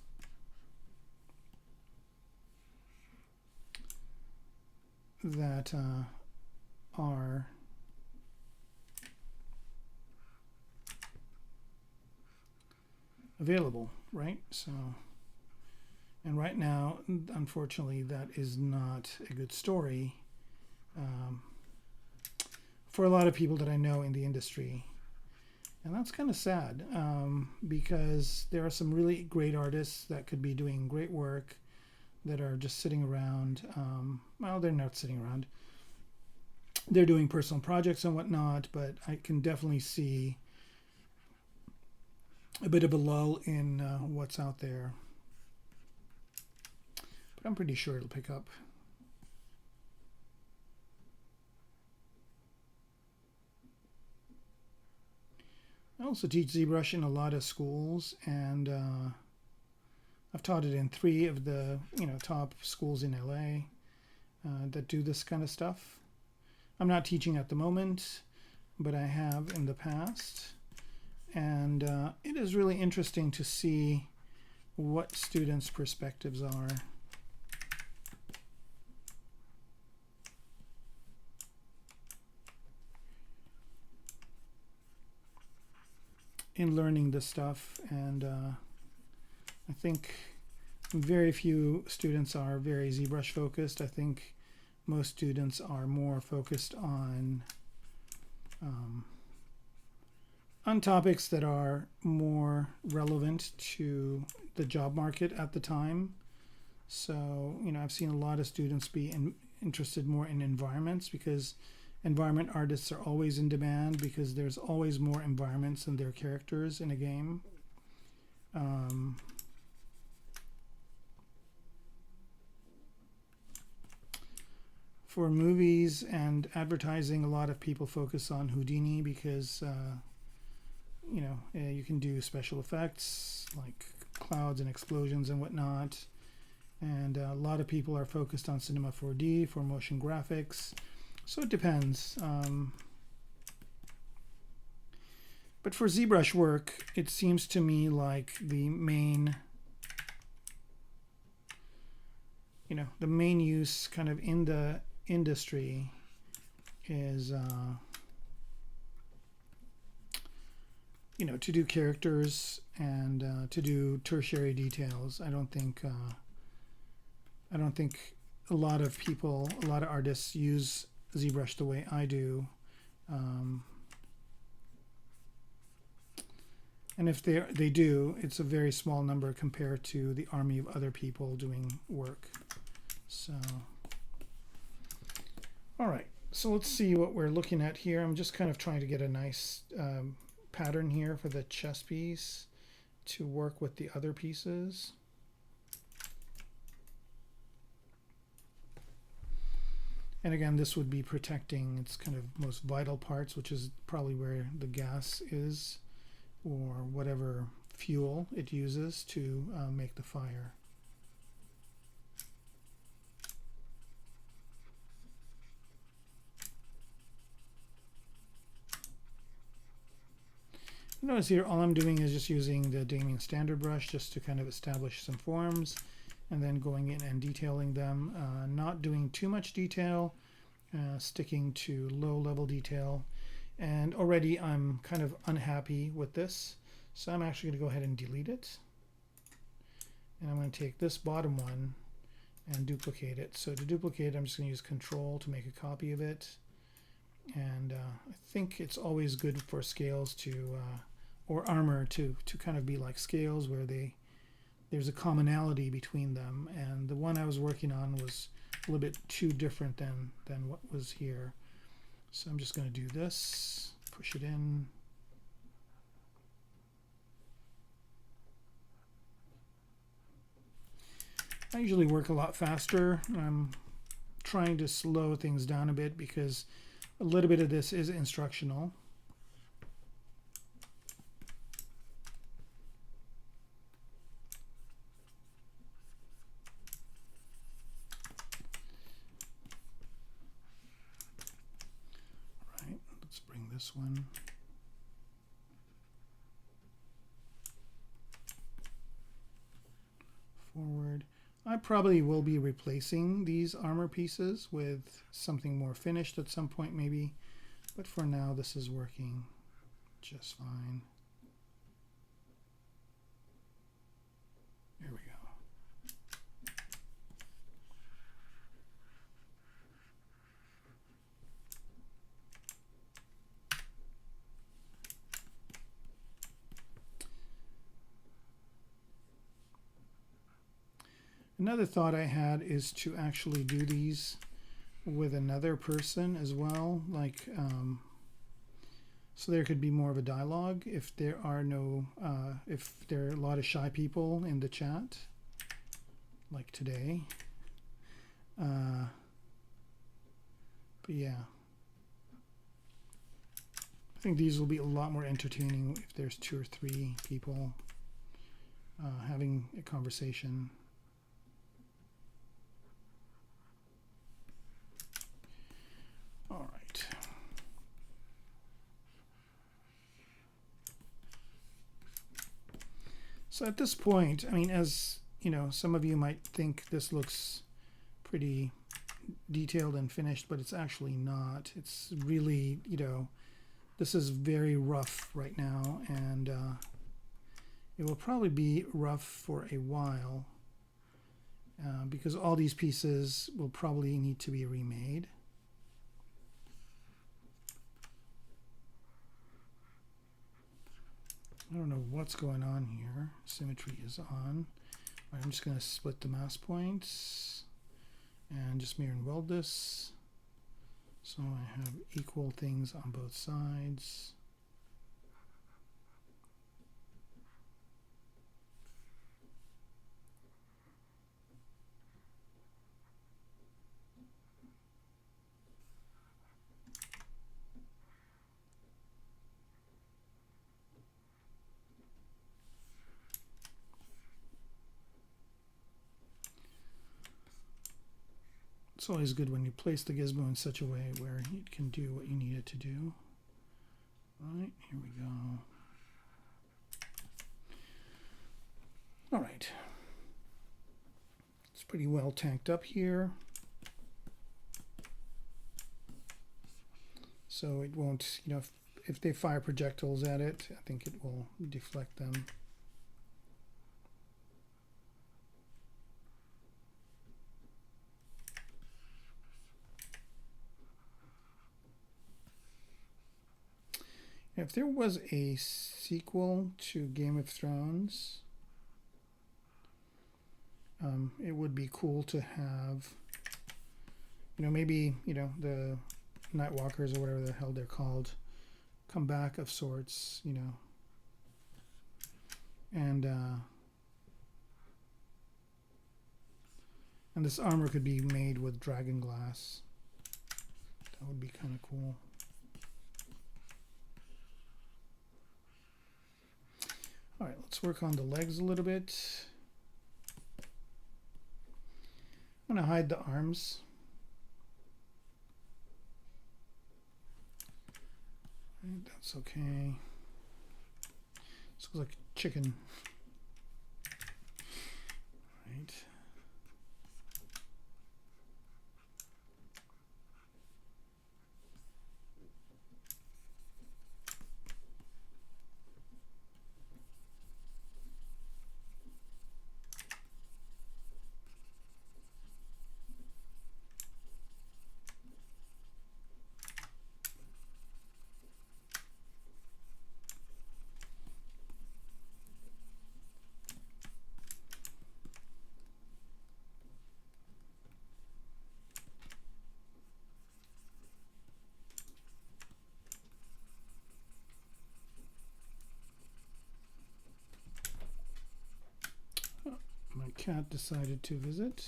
that are available, right? So, and right now, unfortunately, that is not a good story for a lot of people that I know in the industry. And that's kind of sad, because there are some really great artists that could be doing great work that are just sitting around. Well, they're not sitting around. They're doing personal projects and whatnot, but I can definitely see a bit of a lull in what's out there. But I'm pretty sure it'll pick up. I also teach ZBrush in a lot of schools, and I've taught it in 3 of the top schools in LA that do this kind of stuff. I'm not teaching at the moment, but I have in the past, and it is really interesting to see what students' perspectives are. In learning this stuff, and I think very few students are very ZBrush focused. I think most students are more focused on topics that are more relevant to the job market at the time. So, I've seen a lot of students be interested more in environments, because environment artists are always in demand, because there's always more environments than there are characters in a game. For movies and advertising, a lot of people focus on Houdini because you can do special effects like clouds and explosions and whatnot. And a lot of people are focused on Cinema 4D for motion graphics. So it depends. But for ZBrush work, it seems to me like the main use kind of in the industry is to do characters and to do tertiary details. I don't think a lot of artists use ZBrush the way I do, and if they do, it's a very small number compared to the army of other people doing work. So, all right, so let's see what we're looking at here. I'm just kind of trying to get a nice pattern here for the chess piece to work with the other pieces. And again, this would be protecting its kind of most vital parts, which is probably where the gas is, or whatever fuel it uses to make the fire. Notice here, all I'm doing is just using the Damien standard brush just to kind of establish some forms, and then going in and detailing them, not doing too much detail, sticking to low level detail. And already I'm kind of unhappy with this, so I'm actually going to go ahead and delete it. And I'm going to take this bottom one and duplicate it. So to duplicate, I'm just going to use Control to make a copy of it. And I think it's always good for scales to, or armor to kind of be like scales where there's a commonality between them. And the one I was working on was a little bit too different than what was here. So I'm just going to do this, push it in. I usually work a lot faster. I'm trying to slow things down a bit because a little bit of this is instructional. All right, let's bring this one. Forward. I probably will be replacing these armor pieces with something more finished at some point maybe, but for now this is working just fine. There we go. Another thought I had is to actually do these with another person as well, like so there could be more of a dialogue if there are no if there are a lot of shy people in the chat, like today. But yeah, I think these will be a lot more entertaining if there's 2 or 3 people having a conversation. All right. So at this point, I mean, as you know, some of you might think this looks pretty detailed and finished, but it's actually not. It's really, you know, this is very rough right now, and it will probably be rough for a while because all these pieces will probably need to be remade. I don't know what's going on here. Symmetry is on. Right, I'm just going to split the mask points and just mirror and weld this. So I have equal things on both sides. It's always good when you place the gizmo in such a way where it can do what you need it to do. All right, here we go. All right. It's pretty well tanked up here. So it won't, you know, if they fire projectiles at it, I think it will deflect them. If there was a sequel to Game of Thrones, it would be cool to have, you know, maybe, you know, the Night Walkers or whatever the hell they're called come back of sorts, you know, and this armor could be made with dragon glass. That would be kind of cool. All right, let's work on the legs a little bit. I'm going to hide the arms. Right, that's okay. This looks like a chicken. Right. My cat decided to visit.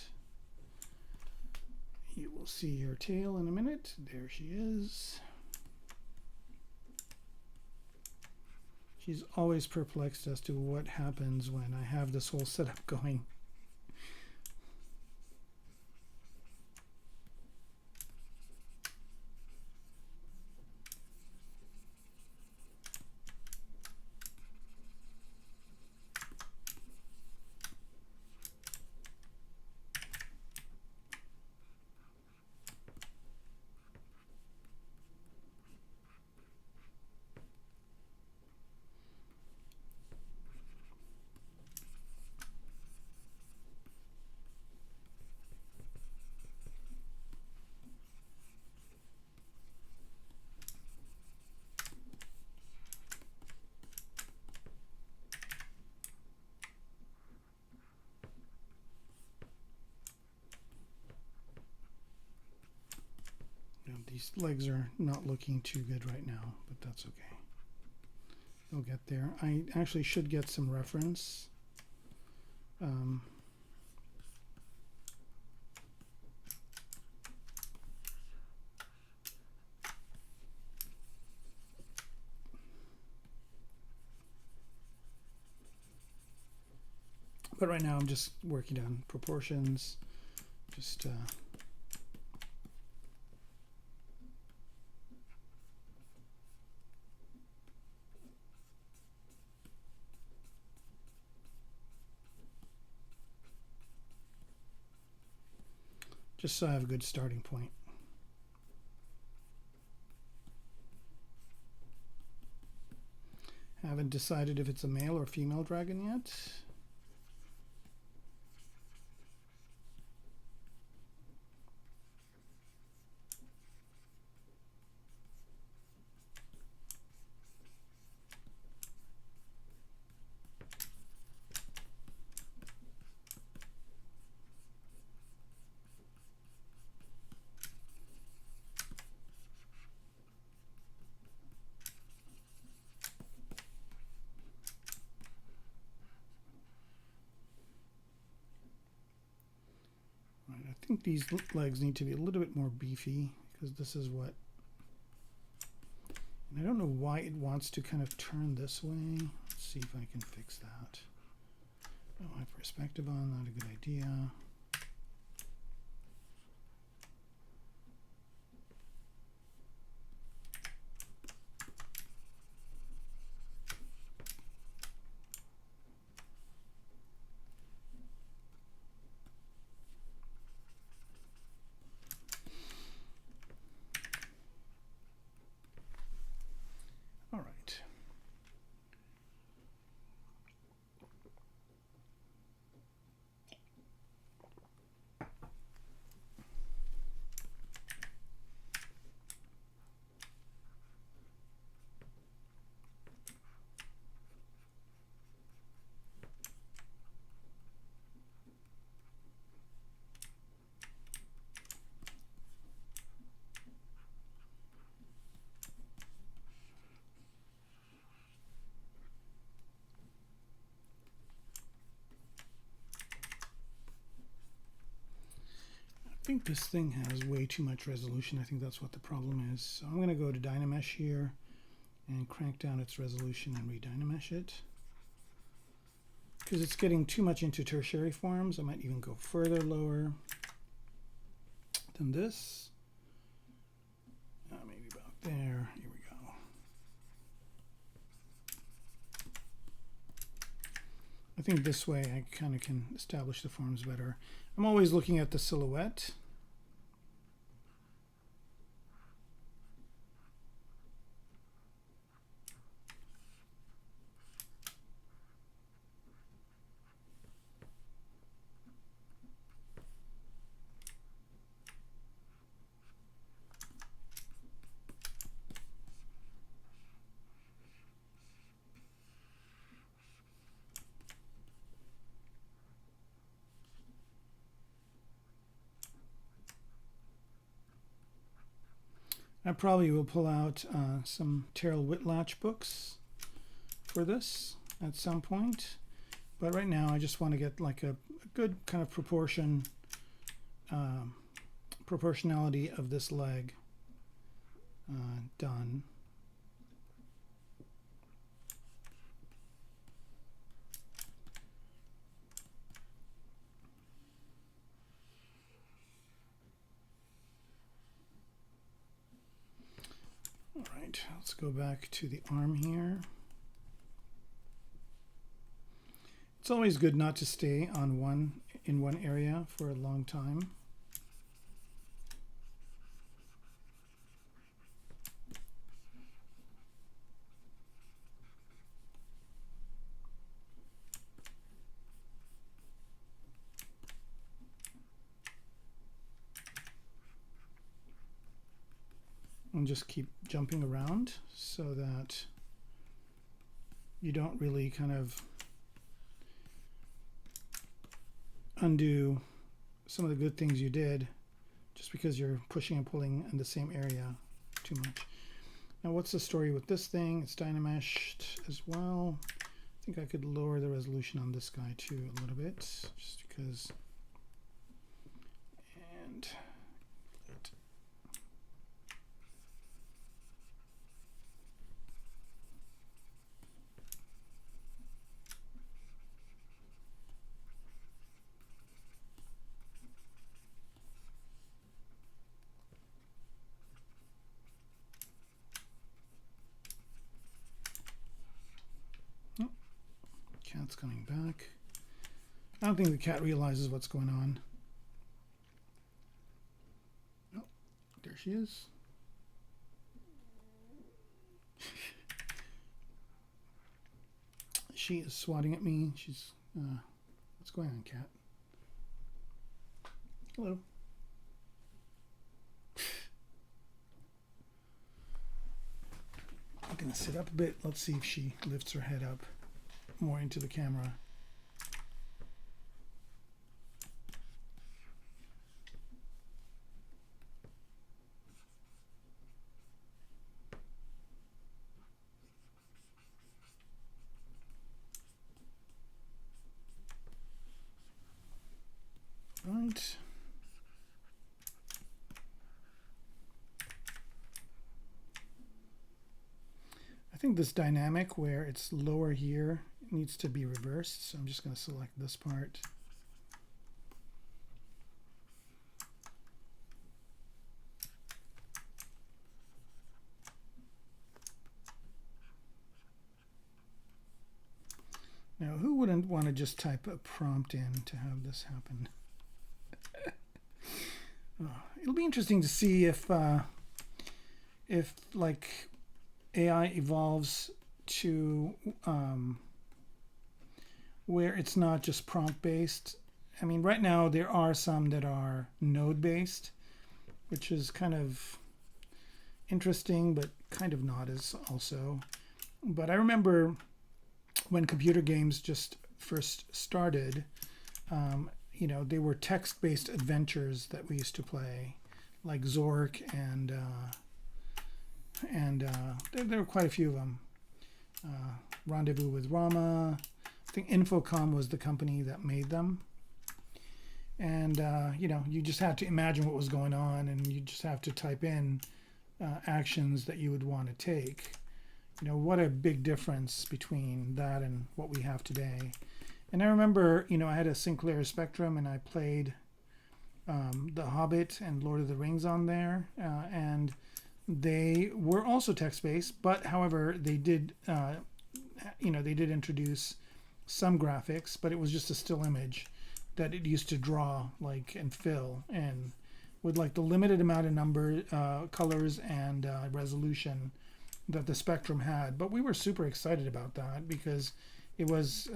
You will see her tail in a minute. There she is. She's always perplexed as to what happens when I have this whole setup going. these legs are not looking too good right now, but that's okay. They'll get there. I actually should get some reference. But right now I'm just working on proportions. Just so I have a good starting point. Haven't decided if it's a male or female dragon yet. I think these legs need to be a little bit more beefy, because this is what, and I don't know why it wants to kind of turn this way. Let's see if I can fix that. Oh, my perspective on, not a good idea. All right. I think this thing has way too much resolution. I think that's what the problem is. So I'm going to go to Dynamesh here and crank down its resolution and re-Dynamesh it. Because it's getting too much into tertiary forms. I might even go further lower than this. Maybe about there. Here we go. I think this way I kind of can establish the forms better. I'm always looking at the silhouette. I probably will pull out some Terrell Whitlatch books for this at some point, but right now I just want to get like a good kind of proportionality of this leg done. Alright, let's go back to the arm here. It's always good not to stay on in one area for a long time. And just keep jumping around so that you don't really kind of undo some of the good things you did just because you're pushing and pulling in the same area too much. Now what's the story with this thing? It's dynameshed as well. I think I could lower the resolution on this guy too a little bit, just because. And cat's coming back. I don't think the cat realizes what's going on. Oh, there she is. She is swatting at me. She's, what's going on, cat? Hello. I'm gonna sit up a bit. Let's see if she lifts her head up more into the camera. Right. I think this dynamic where it's lower here needs to be reversed, so I'm just going to select this part. Now, who wouldn't want to just type a prompt in to have this happen? It'll be interesting to see if like AI evolves to where it's not just prompt based. I mean, right now there are some that are node based, which is kind of interesting, but kind of not as also. But I remember when computer games just first started, you know, they were text-based adventures that we used to play, like Zork, and there were quite a few of them. Rendezvous with Rama. I think Infocom was the company that made them. And, you know, you just had to imagine what was going on, and you just have to type in actions that you would want to take. You know, what a big difference between that and what we have today. And I remember, you know, I had a Sinclair Spectrum, and I played The Hobbit and Lord of the Rings on there, and they were also text-based, but however, they did, you know, they did introduce some graphics, but it was just a still image that it used to draw, like, and fill, and with like the limited amount of number, colors, and resolution that the Spectrum had. But we were super excited about that because it was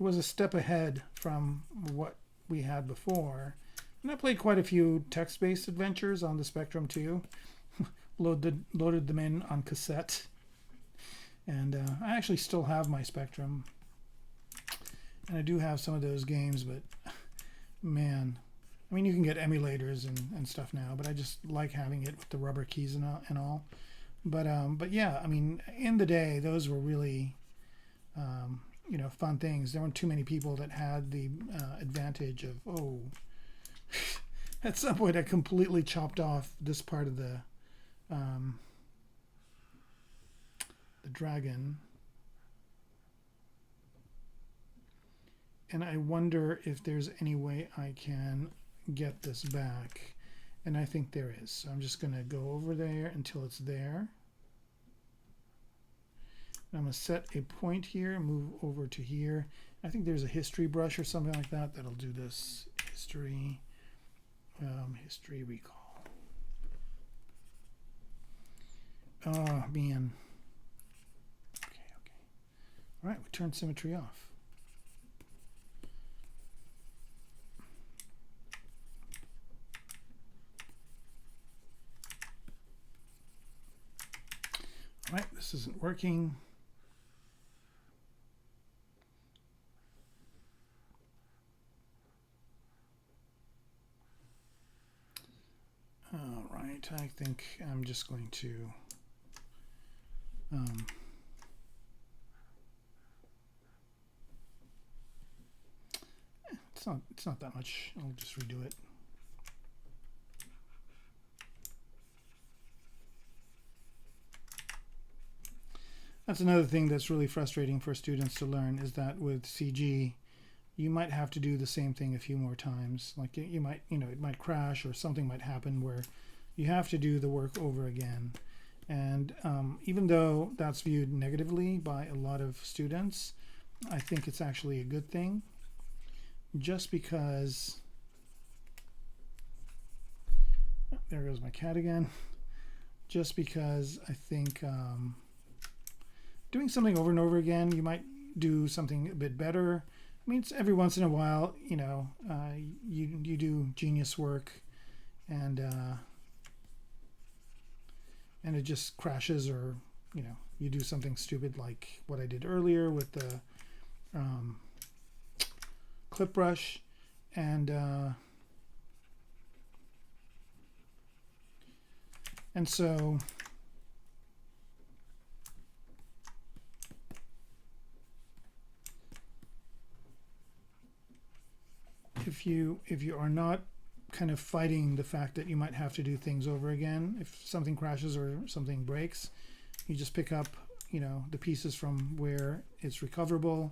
a step ahead from what we had before. And I played quite a few text-based adventures on the Spectrum too. Loaded them in on cassette. And I actually still have my Spectrum. And I do have some of those games, but man, I mean, you can get emulators and stuff now, but I just like having it with the rubber keys and all. But yeah, I mean, in the day, those were really, you know, fun things. There weren't too many people that had the advantage of, oh, at some point I completely chopped off this part of the dragon. And I wonder if there's any way I can get this back. And I think there is. So I'm just going to go over there until it's there. I'm going to set a point here, move over to here. I think there's a history brush or something like that that'll do this. History recall. Oh, man. Okay. All right, we turn symmetry off. All right, this isn't working. right, I think I'm just going to it's not that much. I'll just redo it. That's another thing that's really frustrating for students to learn, is that with CG, you might have to do the same thing a few more times. Like you might, it might crash or something might happen where you have to do the work over again. And even though that's viewed negatively by a lot of students, I think it's actually a good thing, just because, oh, there goes my cat again, just because I think doing something over and over again, you might do something a bit better. I mean, it's every once in a while, you do genius work, and it just crashes, or you do something stupid like what I did earlier with the clip brush, and so if you are not kind of fighting the fact that you might have to do things over again, if something crashes or something breaks, you just pick up the pieces from where it's recoverable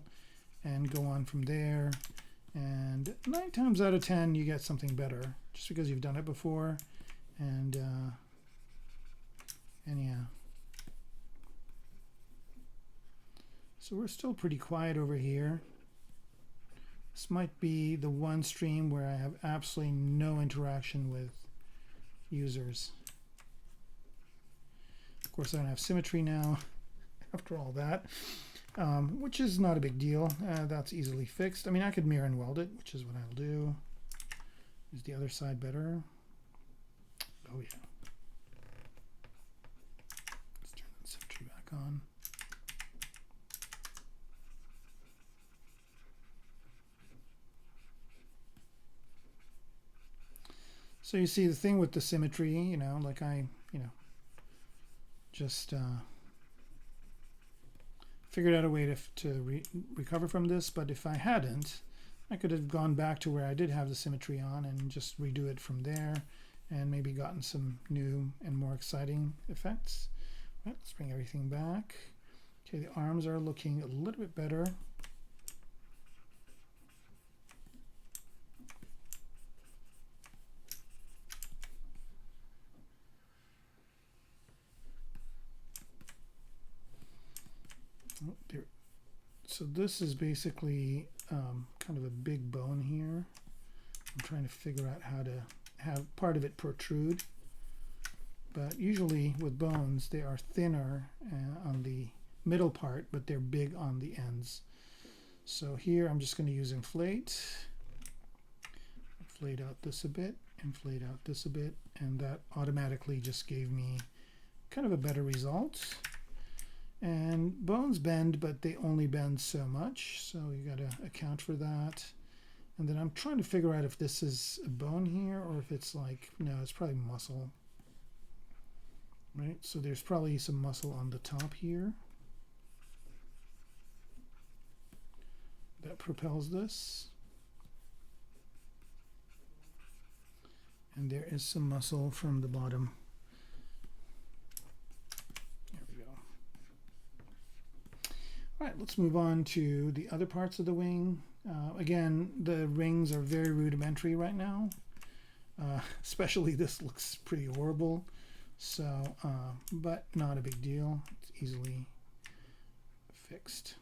and go on from there, and 9 times out of 10 you get something better just because you've done it before. And yeah, so we're still pretty quiet over here. This might be the one stream where I have absolutely no interaction with users. Of course, I don't have symmetry now after all that, which is not a big deal. That's easily fixed. I mean, I could mirror and weld it, which is what I'll do. Is the other side better? Oh yeah. Let's turn the symmetry back on. So you see the thing with the symmetry, like I, just figured out a way to recover from this. But if I hadn't, I could have gone back to where I did have the symmetry on and just redo it from there, and maybe gotten some new and more exciting effects. Right, let's bring everything back. Okay, the arms are looking a little bit better. So this is basically kind of a big bone here. I'm trying to figure out how to have part of it protrude. But usually with bones, they are thinner on the middle part, but they're big on the ends. So here I'm just going to use inflate. Inflate out this a bit, inflate out this a bit, and that automatically just gave me kind of a better result. And bones bend, but they only bend so much, so you got to account for that. And then I'm trying to figure out if this is a bone here or if it's like, no, it's probably muscle. Right, so there's probably some muscle on the top here that propels this. And there is some muscle from the bottom. All right, let's move on to the other parts of the wing. Again, the rings are very rudimentary right now. Especially this looks pretty horrible. So, but not a big deal. It's easily fixed.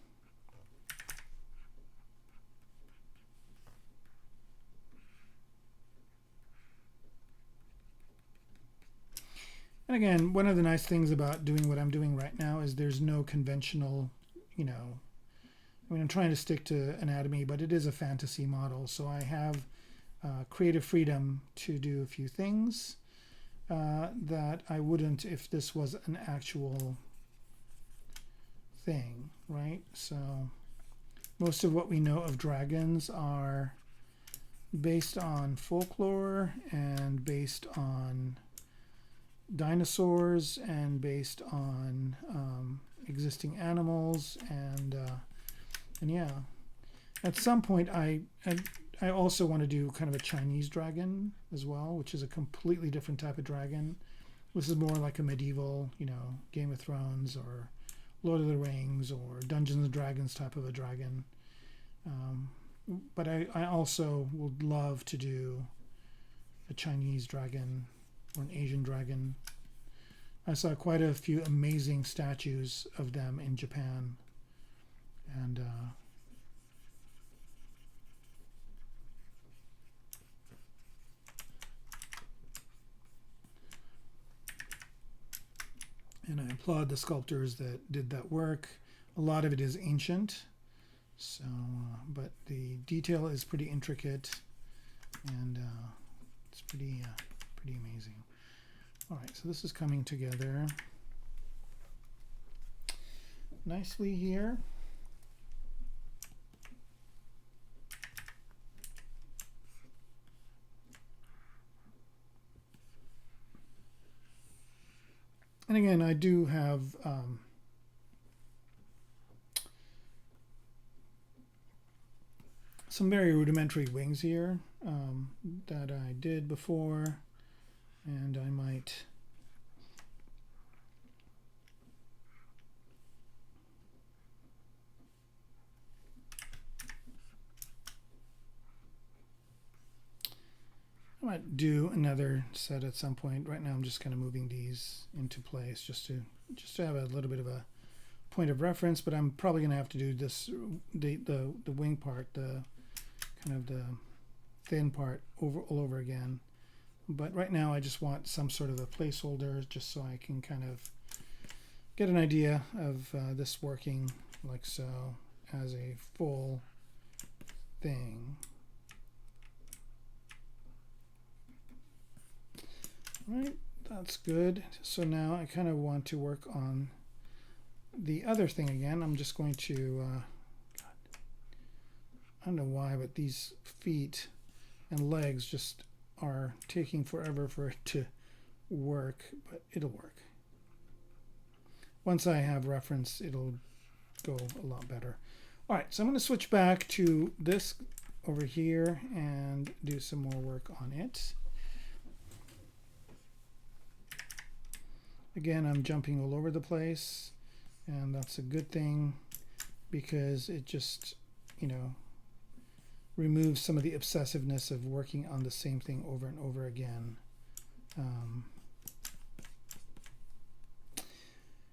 And again, one of the nice things about doing what I'm doing right now is there's no conventional, I mean, I'm trying to stick to anatomy, but it is a fantasy model. So I have creative freedom to do a few things that I wouldn't if this was an actual thing, right? So most of what we know of dragons are based on folklore and based on dinosaurs and based on existing animals, and yeah, at some point I also want to do kind of a Chinese dragon as well, which is a completely different type of dragon. This is more like a medieval, Game of Thrones or Lord of the Rings or Dungeons and Dragons type of a dragon. But I also would love to do a Chinese dragon or an Asian dragon. I saw quite a few amazing statues of them in Japan. And I applaud the sculptors that did that work. A lot of it is ancient, so but the detail is pretty intricate, and it's pretty amazing. All right, so this is coming together nicely here. And again, I do have some very rudimentary wings here that I did before, and I might do another set at some point. Right now I'm just kind of moving these into place just to have a little bit of a point of reference, but I'm probably going to have to do this, the wing part, the kind of the thin part all over again. But right now I just want some sort of a placeholder just so I can kind of get an idea of this working like so as a full thing. Right, that's good. So now I kind of want to work on the other thing again. I'm just going to, I don't know why, but these feet and legs just are taking forever for it to work, but it'll work. Once I have reference, it'll go a lot better. All right, so I'm going to switch back to this over here and do some more work on it. Again, I'm jumping all over the place, and that's a good thing because it just, removes some of the obsessiveness of working on the same thing over and over again.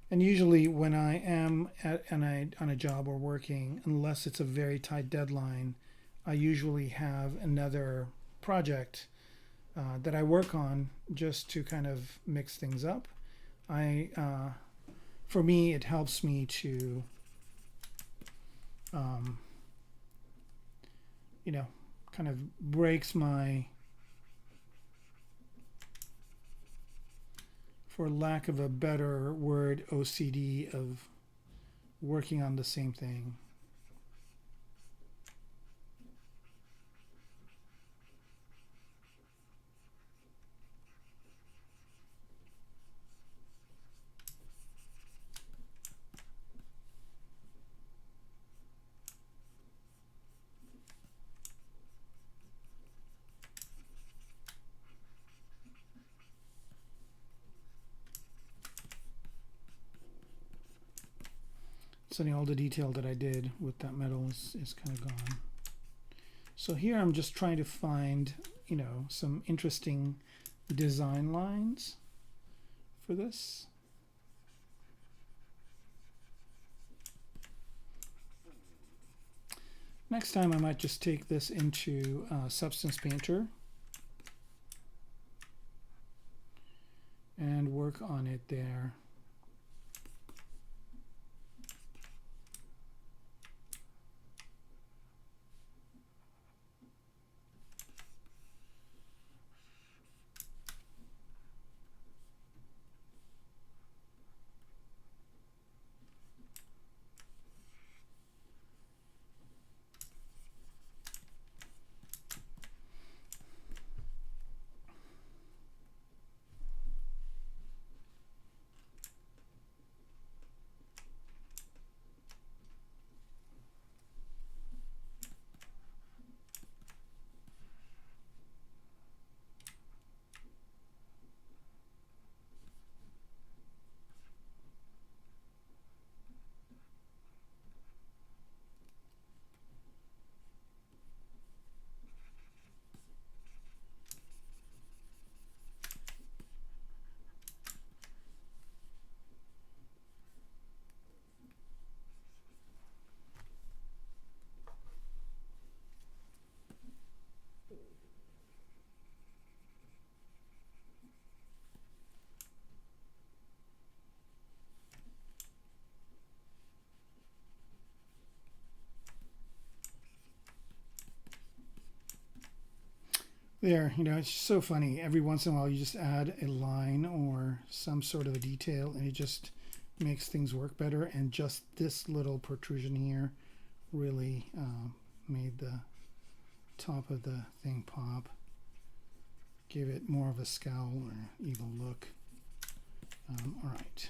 And usually when I am on a job or working, unless it's a very tight deadline, I usually have another project that I work on just to kind of mix things up. For me, it helps me to, kind of breaks my, for lack of a better word, OCD of working on the same thing. So all the detail that I did with that metal is kind of gone. So here I'm just trying to find, some interesting design lines for this. Next time I might just take this into Substance Painter and work on it there. There, it's so funny. Every once in a while, you just add a line or some sort of a detail, and it just makes things work better. And just this little protrusion here really made the top of the thing pop, gave it more of a scowl or evil look. All right.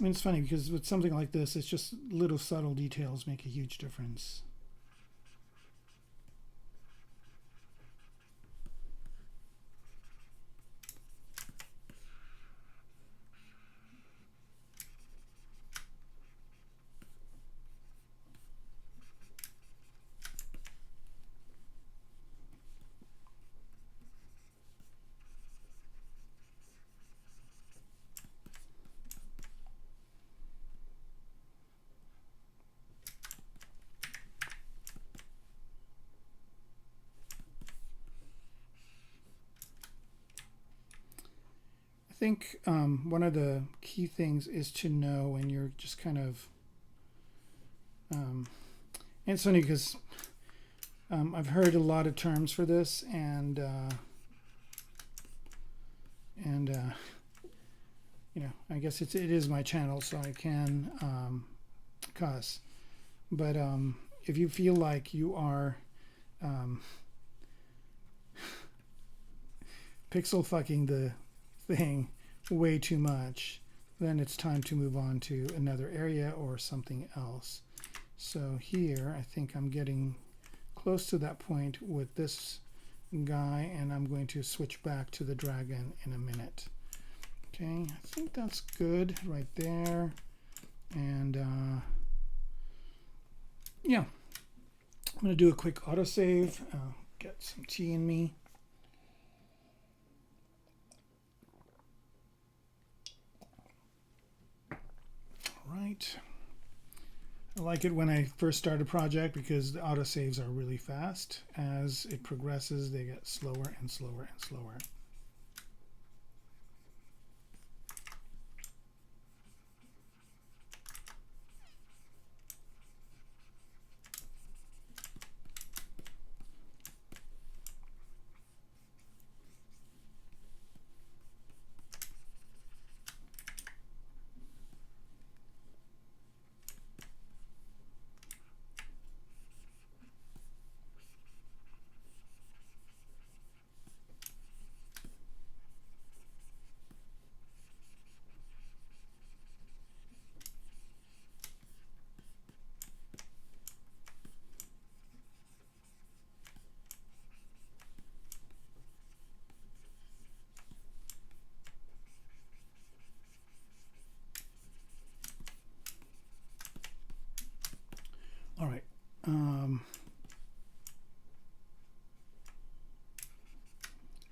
I mean, it's funny because with something like this, it's just little subtle details make a huge difference. I think one of the key things is to know when you're just kind of, and it's funny because I've heard a lot of terms for this, and I guess it is my channel, so I can cuss. But if you feel like you are pixel fucking the thing way too much, then it's time to move on to another area or something else. So here, I think I'm getting close to that point with this guy, and I'm going to switch back to the dragon in a minute. Okay, I think that's good right there. And yeah, I'm going to do a quick autosave, get some tea in me. Right. I like it when I first start a project because the autosaves are really fast. As it progresses, they get slower and slower and slower.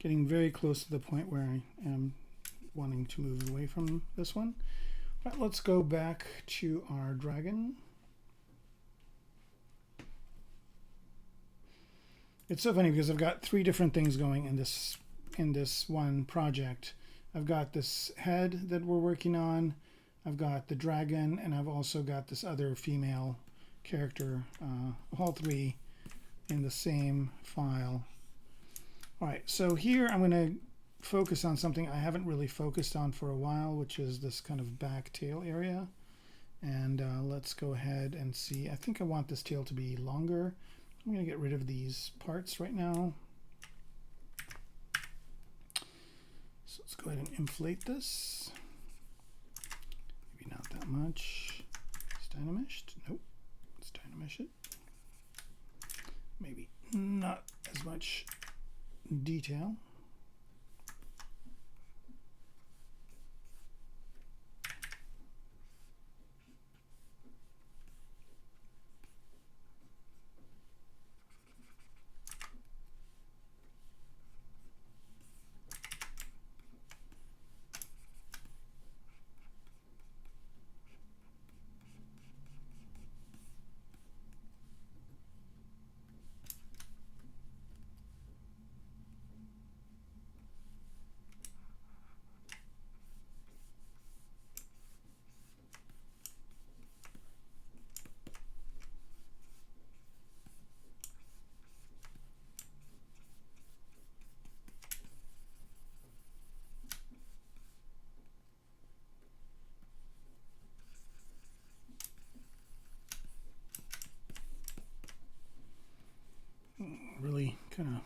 getting very close to the point where I am wanting to move away from this one. But let's go back to our dragon. It's so funny because I've got three different things going in this one project. I've got this head that we're working on, I've got the dragon, and I've also got this other female character, all three in the same file. All right, so here I'm going to focus on something I haven't really focused on for a while, which is this kind of back tail area. And let's go ahead and see. I think I want this tail to be longer. I'm going to get rid of these parts right now. So let's go ahead and inflate this. Maybe not that much. It's dynamished. Nope. Let's dynamish it. Maybe not as much detail. Really kind of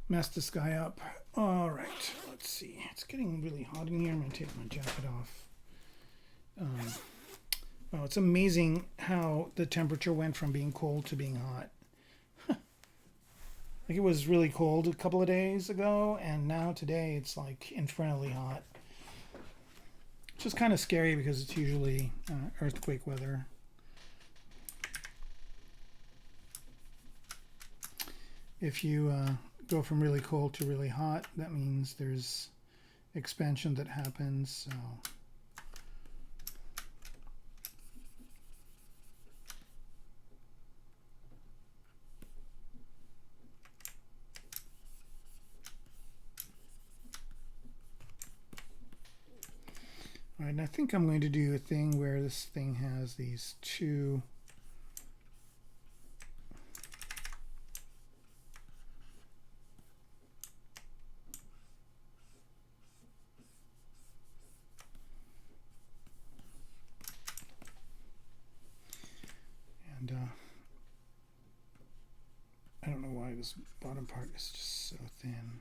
messed this guy up. All right, let's see. It's getting really hot in here. I'm going to take my jacket off. Oh, it's amazing how the temperature went from being cold to being hot. Like it was really cold a couple of days ago, and now today it's like infernally hot. It's just kind of scary because it's usually earthquake weather. If you go from really cold to really hot, that means there's expansion that happens. So all right, and I think I'm going to do a thing where this thing has these two I don't know why this bottom part is just so thin.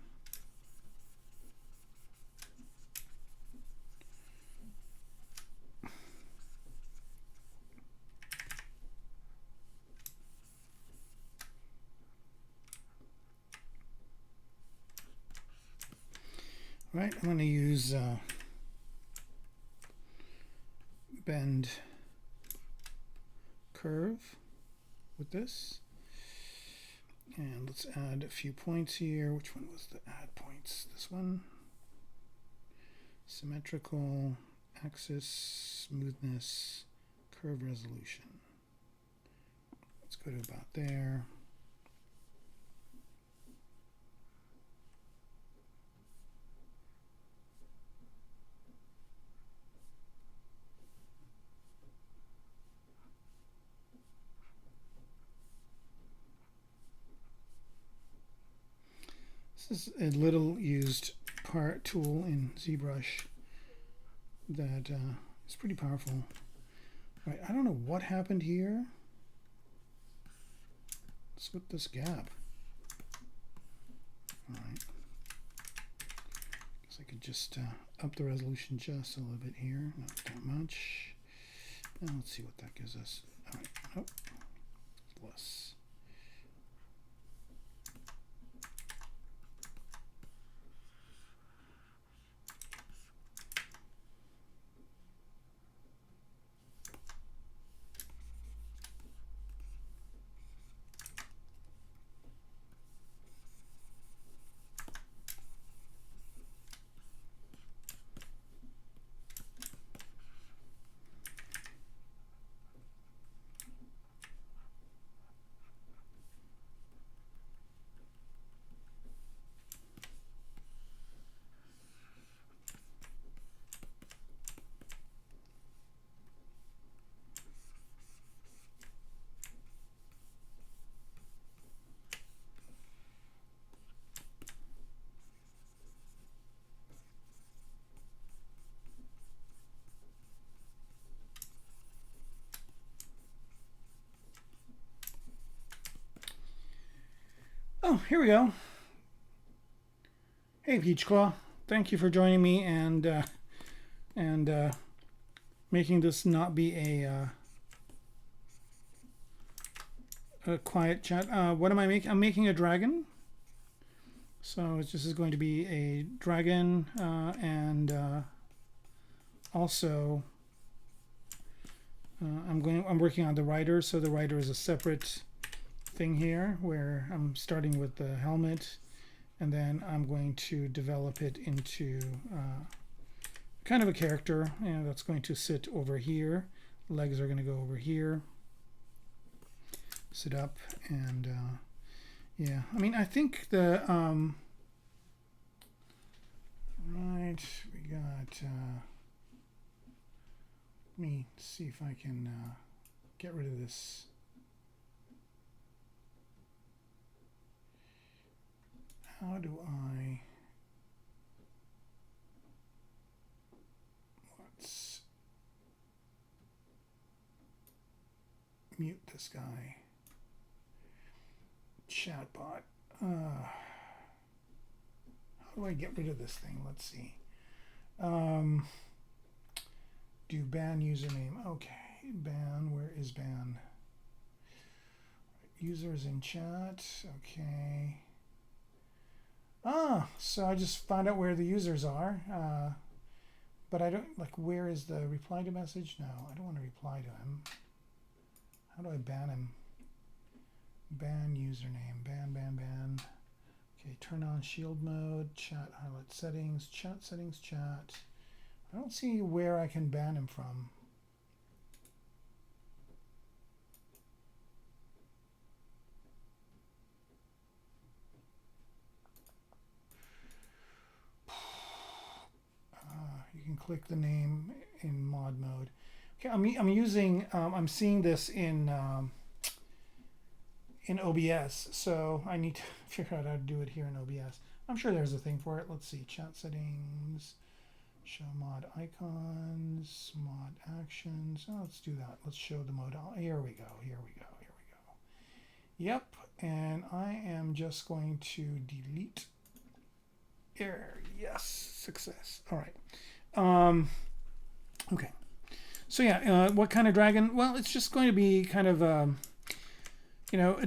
All right, I'm going to use bend curve with this. And let's add a few points here. Which one was the add points? This one. Symmetrical, axis, smoothness, curve resolution. Let's go to about there. This is a little used part tool in ZBrush that is pretty powerful. All right, I don't know what happened here. What's with this gap? All right. Guess I could just up the resolution just a little bit here, not that much. And let's see what that gives us. All right, nope, less. Oh, here we go. Hey, Peachclaw. Thank you for joining me and making this not be a quiet chat. What am I making? I'm making a dragon. So this is going to be a dragon, and also I'm working on the rider. So the rider is a separate thing here, where I'm starting with the helmet, and then I'm going to develop it into kind of a character, and that's going to sit over here. Legs are going to go over here, sit up, and yeah, I mean, I think the right, we got let me see if I can get rid of this. How do I, let's mute this guy. Chatbot. How do I get rid of this thing? Let's see. Do ban username. Okay, ban. Where is ban? Users in chat. Okay. So I just found out where the users are. But I don't, like, where is the reply to message? No, I don't want to reply to him. How do I ban him? Ban username. Ban. Okay, turn on shield mode. Chat highlight settings. Chat settings. Chat. I don't see where I can ban him from. You can click the name in mod mode. Okay, I'm using. I'm seeing this in OBS, so I need to figure out how to do it here in OBS. I'm sure there's a thing for it. Let's see, chat settings, show mod icons, mod actions. Oh, let's do that. Let's show the mode. Here we go. Yep, and I am just going to delete error. Yes, success. All right. Okay. So yeah, what kind of dragon? Well, it's just going to be kind of a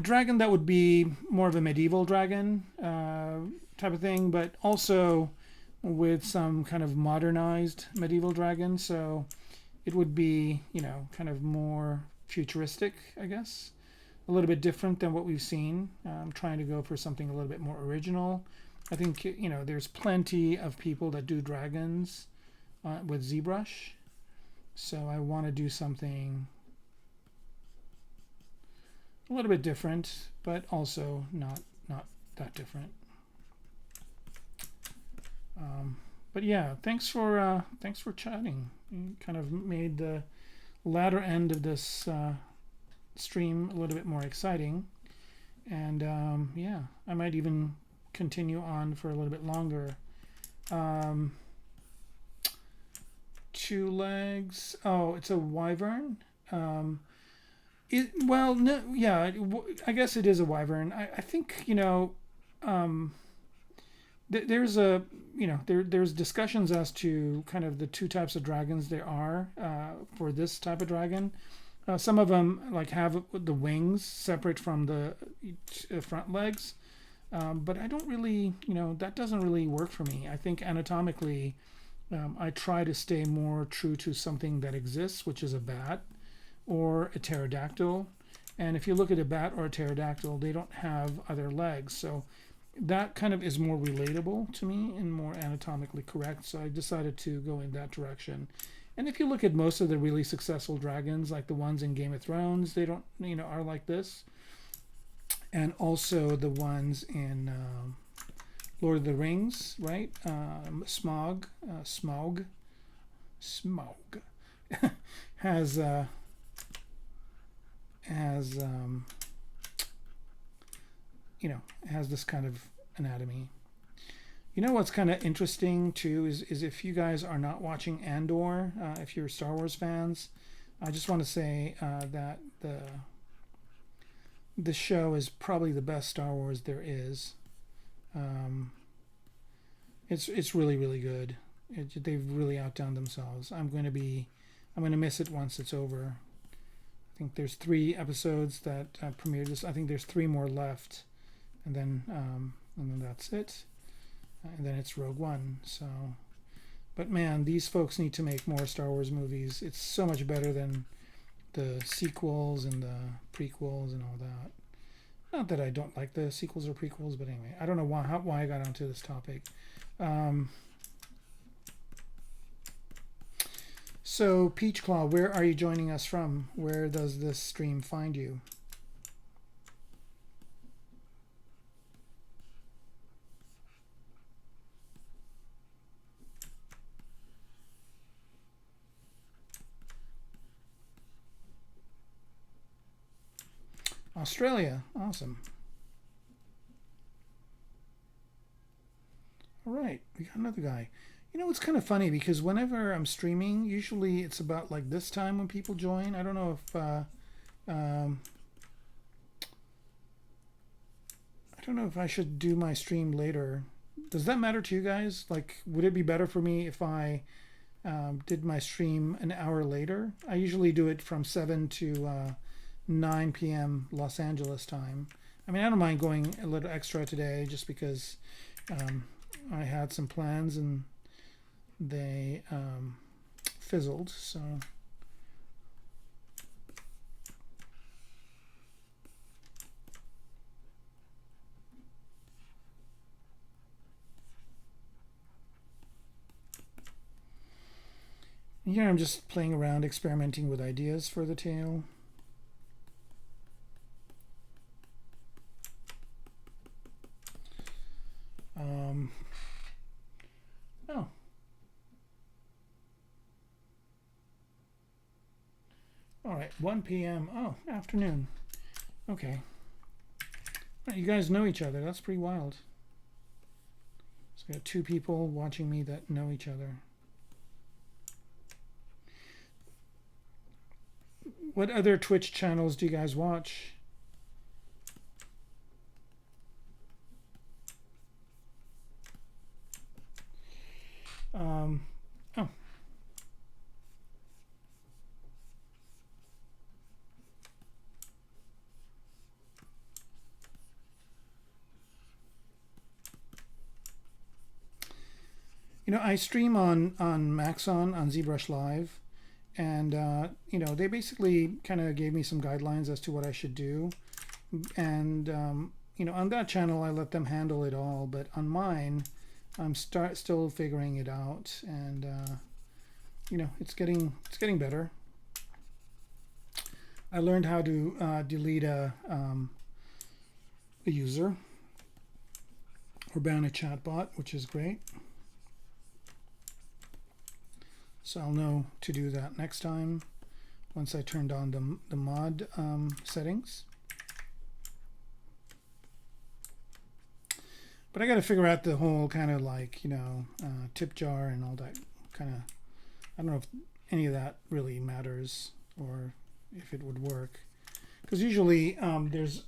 dragon that would be more of a medieval dragon type of thing, but also with some kind of modernized medieval dragon. So it would be, kind of more futuristic, I guess. A little bit different than what we've seen. I'm trying to go for something a little bit more original. I think, there's plenty of people that do dragons with ZBrush. So I want to do something a little bit different, but also not that different. But yeah, thanks for chatting. You kind of made the latter end of this stream a little bit more exciting, and yeah, I might even continue on for a little bit longer. 2 legs. Oh, it's a wyvern. Well, no, yeah, I guess it is a wyvern. I think, there's a, there's discussions as to kind of the 2 types of dragons there are for this type of dragon. Some of them like have the wings separate from the front legs, but I don't really, that doesn't really work for me. I think anatomically, I try to stay more true to something that exists, which is a bat or a pterodactyl. And if you look at a bat or a pterodactyl, they don't have other legs. So that kind of is more relatable to me and more anatomically correct. So I decided to go in that direction. And if you look at most of the really successful dragons, like the ones in Game of Thrones, they don't, are like this. And also the ones in Lord of the Rings, right? Smaug has has this kind of anatomy. What's kind of interesting too is if you guys are not watching Andor, if you're Star Wars fans, I just want to say that this show is probably the best Star Wars there is. It's really really good. They've really outdone themselves. I'm going to miss it once it's over. I think there's 3 episodes that premiered this. I think there's 3 more left, and then that's it. And then it's Rogue One. So, but man, these folks need to make more Star Wars movies. It's so much better than the sequels and the prequels and all that. Not that I don't like the sequels or prequels, but anyway, I don't know why I got onto this topic. So, Peachclaw, where are you joining us from? Where does this stream find you? Australia. Awesome. All right, we got another guy. You know, it's kind of funny because whenever I'm streaming, usually it's about like this time when people join. I don't know if I don't know if I should do my stream later. Does that matter to you guys? Like, would it be better for me if I did my stream an hour later? I usually do it from 7 to 9 p.m. Los Angeles time. I mean, I don't mind going a little extra today just because I had some plans and they fizzled. So here I'm just playing around, experimenting with ideas for the tale. Oh. All right, 1 p.m. Oh, afternoon. Okay. You guys know each other. That's pretty wild. So we got 2 people watching me that know each other. What other Twitch channels do you guys watch? Oh. You know, I stream on Maxon on ZBrush Live, and you know, they basically kind of gave me some guidelines as to what I should do, and you know, on that channel I let them handle it all, but on mine I'm still figuring it out, and you know, it's getting better. I learned how to delete a user or ban a chatbot, which is great. So I'll know to do that next time once I turned on the mod settings. But I got to figure out the whole kind of like, you know, tip jar and all that kind of, I don't know if any of that really matters or if it would work. Because usually there's,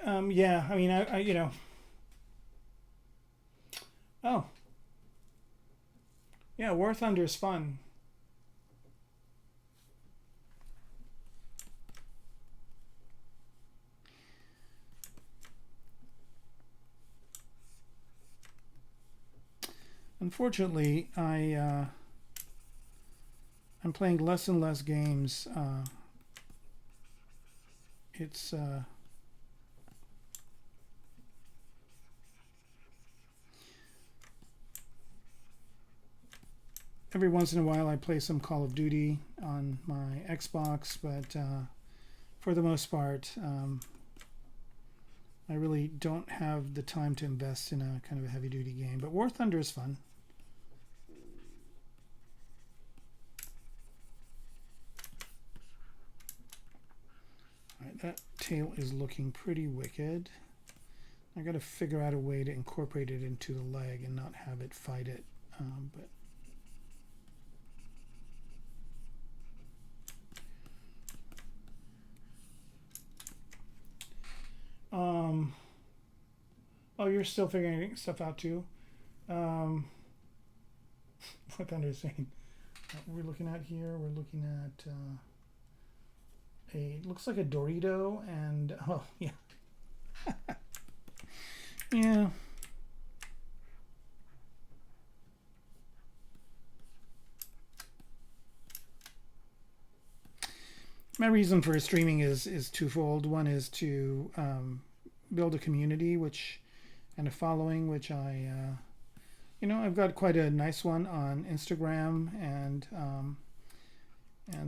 yeah, I mean, I you know, oh, yeah, War Thunder is fun. Unfortunately, I'm playing less and less games. It's every once in a while I play some Call of Duty on my Xbox, but for the most part, I really don't have the time to invest in a kind of a heavy-duty game. But War Thunder is fun. All right, that tail is looking pretty wicked. I got to figure out a way to incorporate it into the leg and not have it fight it. But you're still figuring stuff out too. What Thunder is saying. We're looking at here. We're looking at looks like a Dorito, and oh yeah, yeah. My reason for streaming is twofold. One is to build a community, and a following, which I've got quite a nice one on Instagram, and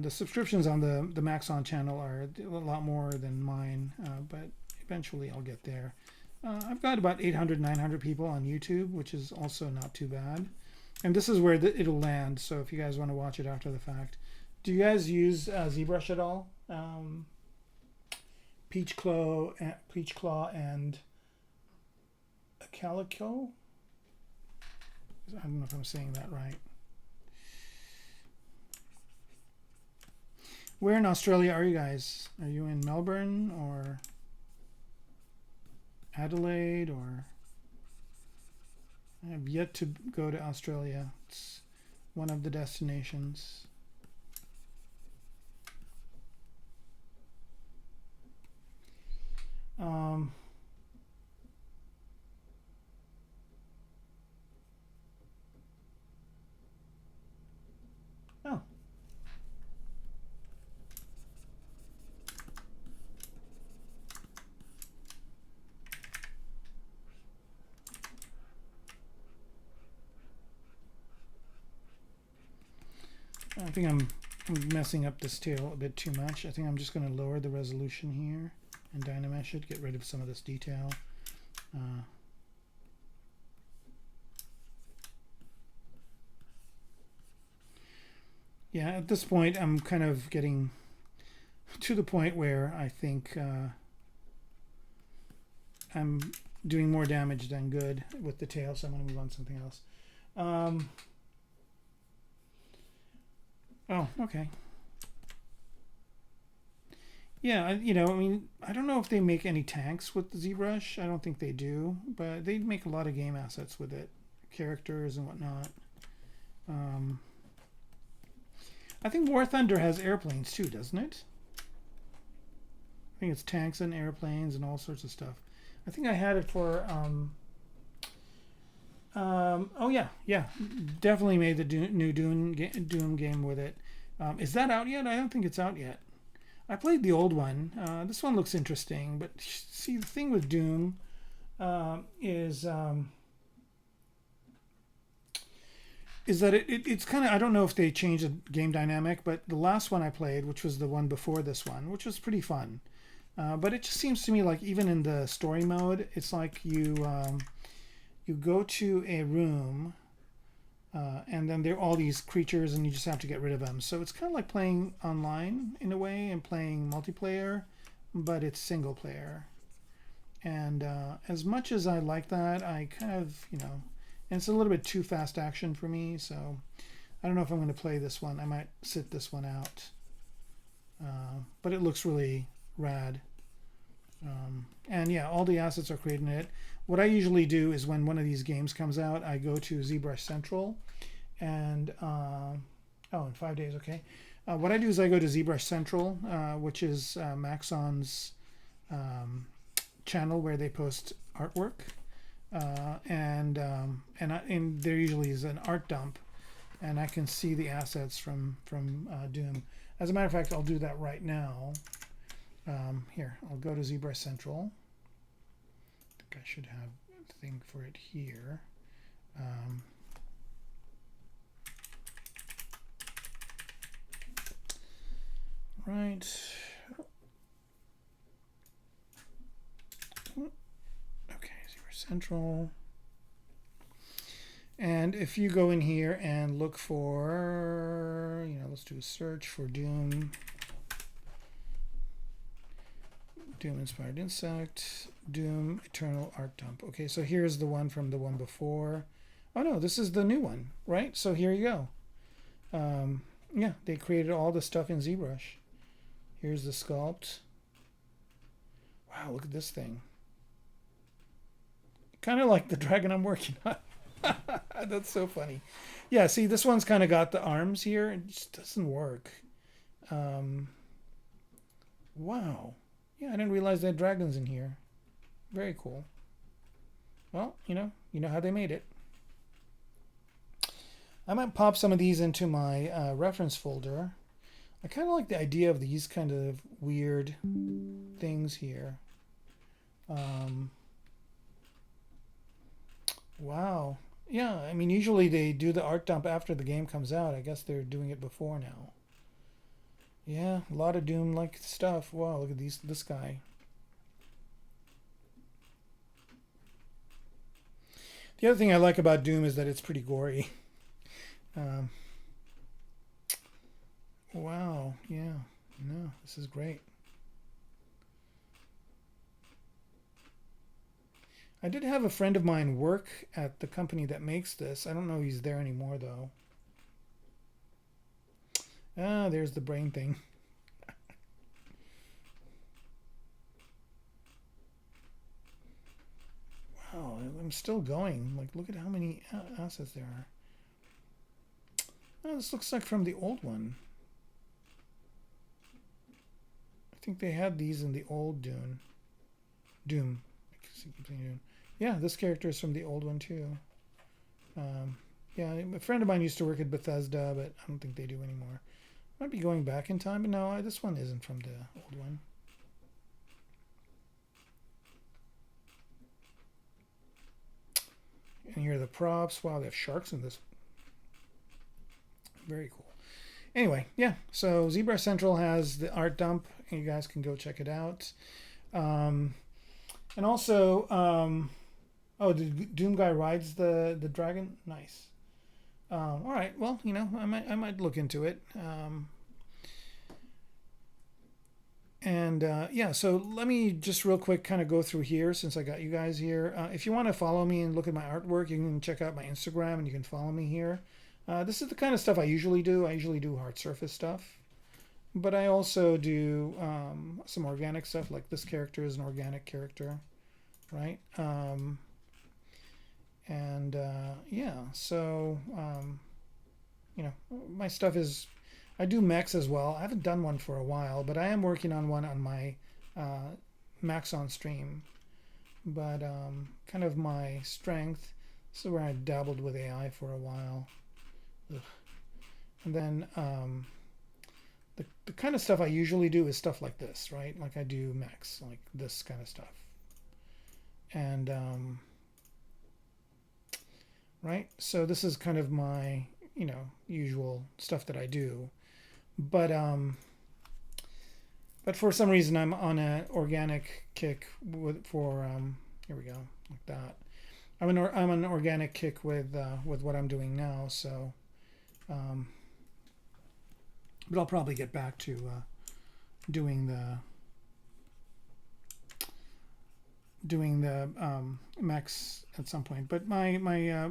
the subscriptions on the Maxon channel are a lot more than mine, but eventually I'll get there. I've got about 800, 900 people on YouTube, which is also not too bad. And this is where it'll land, so if you guys want to watch it after the fact. Do you guys use ZBrush at all? Peach Claw and Calico? I don't know if I'm saying that right. Where in Australia are you guys? Are you in Melbourne or Adelaide? Or I have yet to go to Australia. It's one of the destinations. Oh. I think I'm messing up this tail a bit too much. I think I'm just going to lower the resolution here and dynamesh it, get rid of some of this detail. Yeah, at this point I'm kind of getting to the point where I think I'm doing more damage than good with the tail, so I'm going to move on to something else. Oh, okay. Yeah, I mean, I don't know if they make any tanks with the ZBrush. I don't think they do, but they make a lot of game assets with it, characters and whatnot. I think War Thunder has airplanes too, doesn't it? I think it's tanks and airplanes and all sorts of stuff. I think I had it for oh yeah, definitely made the new Doom game with it. Is that out yet? I don't think it's out yet. I played the old one. This one looks interesting, but see, the thing with Doom is that it's kind of, I don't know if they changed the game dynamic, but the last one I played, which was the one before this one, which was pretty fun, but it just seems to me like even in the story mode, it's like you go to a room and then there are all these creatures and you just have to get rid of them. So it's kind of like playing online in a way and playing multiplayer, but it's single player. And as much as I like that, I kind of, and it's a little bit too fast action for me, so I don't know if I'm going to play this one. I might sit this one out. But it looks really rad. And yeah, all the assets are created in it. What I usually do is when one of these games comes out, I go to ZBrush Central, and in 5 days, okay. What I do is I go to ZBrush Central, which is Maxon's channel where they post artwork, and there usually is an art dump, and I can see the assets from Doom. As a matter of fact, I'll do that right now. Here, I'll go to ZBrush Central. I think I should have a thing for it here. Right. Okay, ZBrush Central. And if you go in here and look for, let's do a search for Doom. Doom Inspired Insect, Doom Eternal Art Dump. Okay, so here's the one from the one before. Oh no, this is the new one, right? So here you go. Yeah, they created all the stuff in ZBrush. Here's the sculpt. Wow, look at this thing. kind of like the dragon I'm working on. That's so funny. Yeah, see, this one's kind of got the arms here. It just doesn't work. Wow. Yeah, I didn't realize they had dragons in here. Very cool. Well, you know how they made it. I might pop some of these into my reference folder. I kind of like the idea of these kind of weird things here. Wow. Yeah, I mean, usually they do the art dump after the game comes out. I guess they're doing it before now. Yeah, a lot of Doom-like stuff. Wow, look at this guy. The other thing I like about Doom is that it's pretty gory. Wow, yeah. No, this is great. I did have a friend of mine work at the company that makes this. I don't know if he's there anymore, though. Ah, there's the brain thing. Wow, I'm still going. Like, look at how many assets there are. Oh, this looks like from the old one. I think they had these in the old Doom. Doom. Yeah, this character is from the old one too. Yeah, a friend of mine used to work at Bethesda, but I don't think they do anymore. Might be going back in time, but no, this one isn't from the old one. And here are the props. Wow, they have sharks in this. Very cool. Anyway, yeah, so ZBrush Central has the art dump, and you guys can go check it out. And also, oh, the Doom guy rides the dragon. Nice. All right. Well, I might look into it. Yeah, so let me just real quick kind of go through here since I got you guys here. If you want to follow me and look at my artwork, you can check out my Instagram and you can follow me here. This is the kind of stuff I usually do. I usually do hard surface stuff. But I also do some organic stuff, like this character is an organic character, right? Yeah, so, my stuff is, I do mechs as well. I haven't done one for a while, but I am working on one on my Max on stream. But kind of my strength, this is where I dabbled with AI for a while. Ugh. And then the kind of stuff I usually do is stuff like this, right? Like I do mechs, like this kind of stuff. And right, so this is kind of my usual stuff that I do, but for some reason I'm on an organic kick for here we go, like that. I'm an organic kick with what I'm doing now, so but I'll probably get back to doing the Max at some point. But my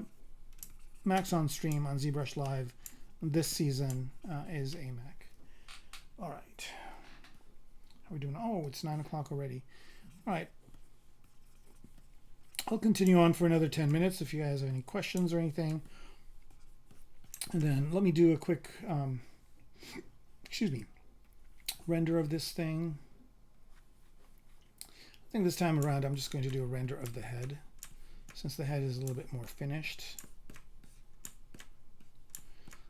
Max on stream on ZBrush Live this season is a Mac. All right. How are we doing? Oh, it's 9 o'clock already. All right. I'll continue on for another 10 minutes if you guys have any questions or anything. And then let me do a quick, render of this thing. I think this time around I'm just going to do a render of the head, since the head is a little bit more finished.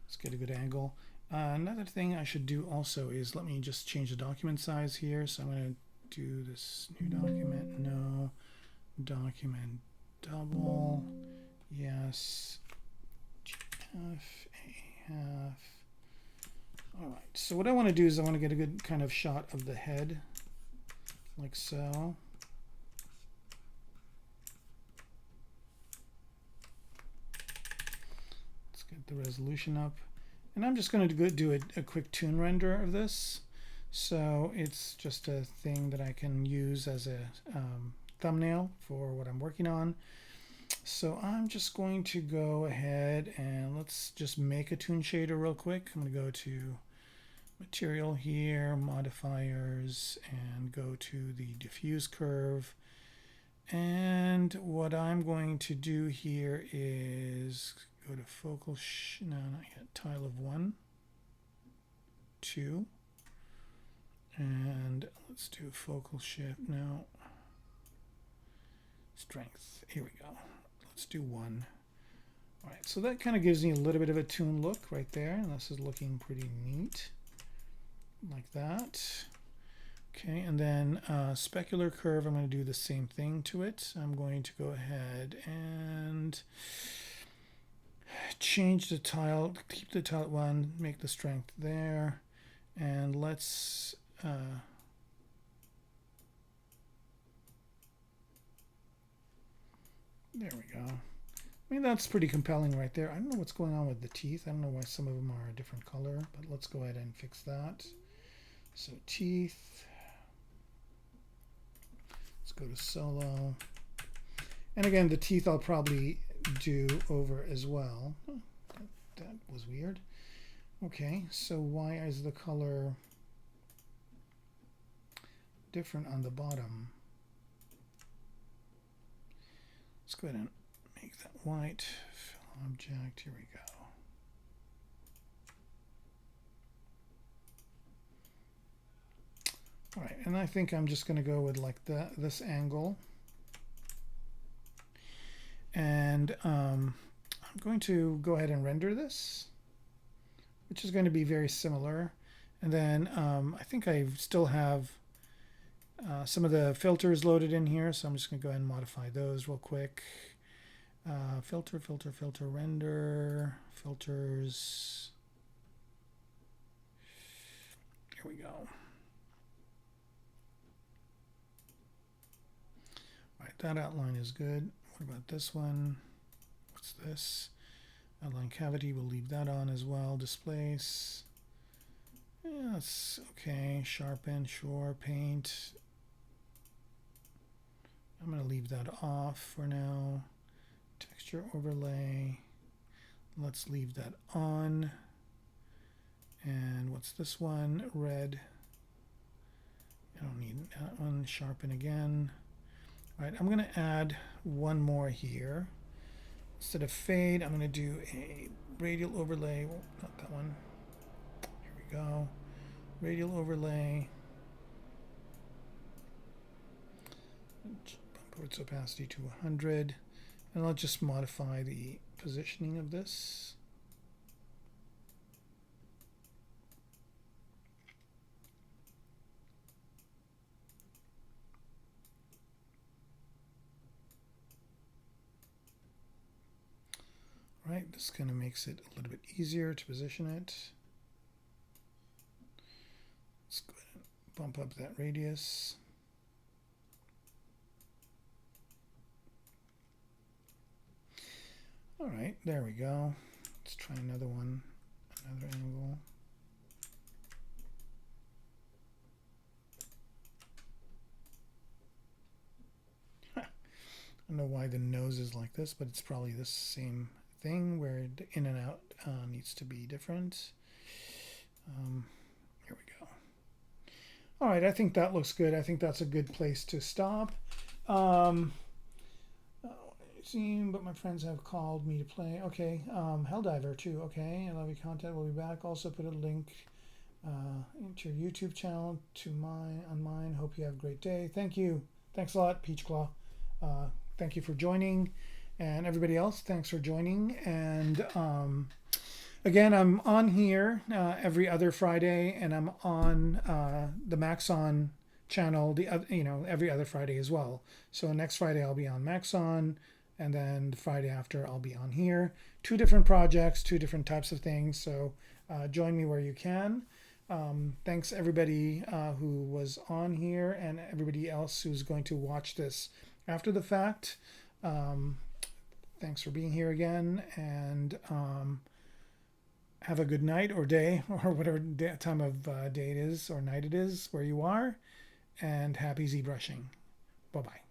Let's get a good angle. Another thing I should do also is, let me just change the document size here. So I'm going to do this new document. No. Document double. Yes. GF, AF. All right. So what I want to do is I want to get a good kind of shot of the head, like so. Let's get the resolution up. And I'm just going to do a quick toon render of this. So it's just a thing that I can use as a thumbnail for what I'm working on. So I'm just going to go ahead and let's just make a toon shader real quick. I'm going to go to material here, modifiers, and go to the diffuse curve. And what I'm going to do here is go to focal, no, not yet, tile of 1, 2, and let's do focal shift now. Strength, here we go. Let's do 1. All right, so that kind of gives me a little bit of a toon look right there, and this is looking pretty neat, like that. Okay, and then specular curve, I'm going to do the same thing to it. I'm going to go ahead and change the tile, keep the tile at 1, make the strength there, and let's there we go. I mean, that's pretty compelling right there. I don't know what's going on with the teeth. I don't know why some of them are a different color, but let's go ahead and fix that. So teeth. Let's go to solo. And again, the teeth I'll probably do over as well. Oh, that was weird. Okay, so why is the color different on the bottom? Let's go ahead and make that white. Fill object, here we go. All right, and I think I'm just going to go with like this angle. And I'm going to go ahead and render this, which is going to be very similar. And then I think I still have some of the filters loaded in here, so I'm just going to go ahead and modify those real quick. Filter, filter, filter, render, filters. Here we go. All right, that outline is good. What about this one? What's this? Outline cavity, we'll leave that on as well. Displace. Yeah, that's okay. Sharpen, sure. Paint. I'm going to leave that off for now. Texture overlay. Let's leave that on. And what's this one? Red. I don't need that one. Sharpen again. All right, I'm going to add one more here. Instead of fade, I'm going to do a radial overlay. Well, not that one. Here we go. Radial overlay. Bump its opacity to 100. And I'll just modify the positioning of this. Right, this kind of makes it a little bit easier to position it. Let's go ahead and bump up that radius. All right, there we go. Let's try another one, another angle. I don't know why the nose is like this, but it's probably the same thing where the in and out needs to be different. Here we go. All right, I think that looks good. I think that's a good place to stop. But my friends have called me to play. Okay, Helldiver too. Okay, I love your content. We'll be back. Also put a link into your YouTube channel to mine. Hope you have a great day. Thank you. Thanks a lot, Peach Claw. Thank you for joining, and everybody else, thanks for joining. And again, I'm on here every other Friday, and I'm on the Maxon channel every other Friday as well. So next Friday I'll be on Maxon, and then the Friday after I'll be on here. 2 different projects, 2 different types of things. So join me where you can. Thanks everybody who was on here, and everybody else who's going to watch this after the fact. Thanks for being here again, and have a good night or day, or whatever time of day it is or night it is where you are, and happy ZBrushing. Bye-bye.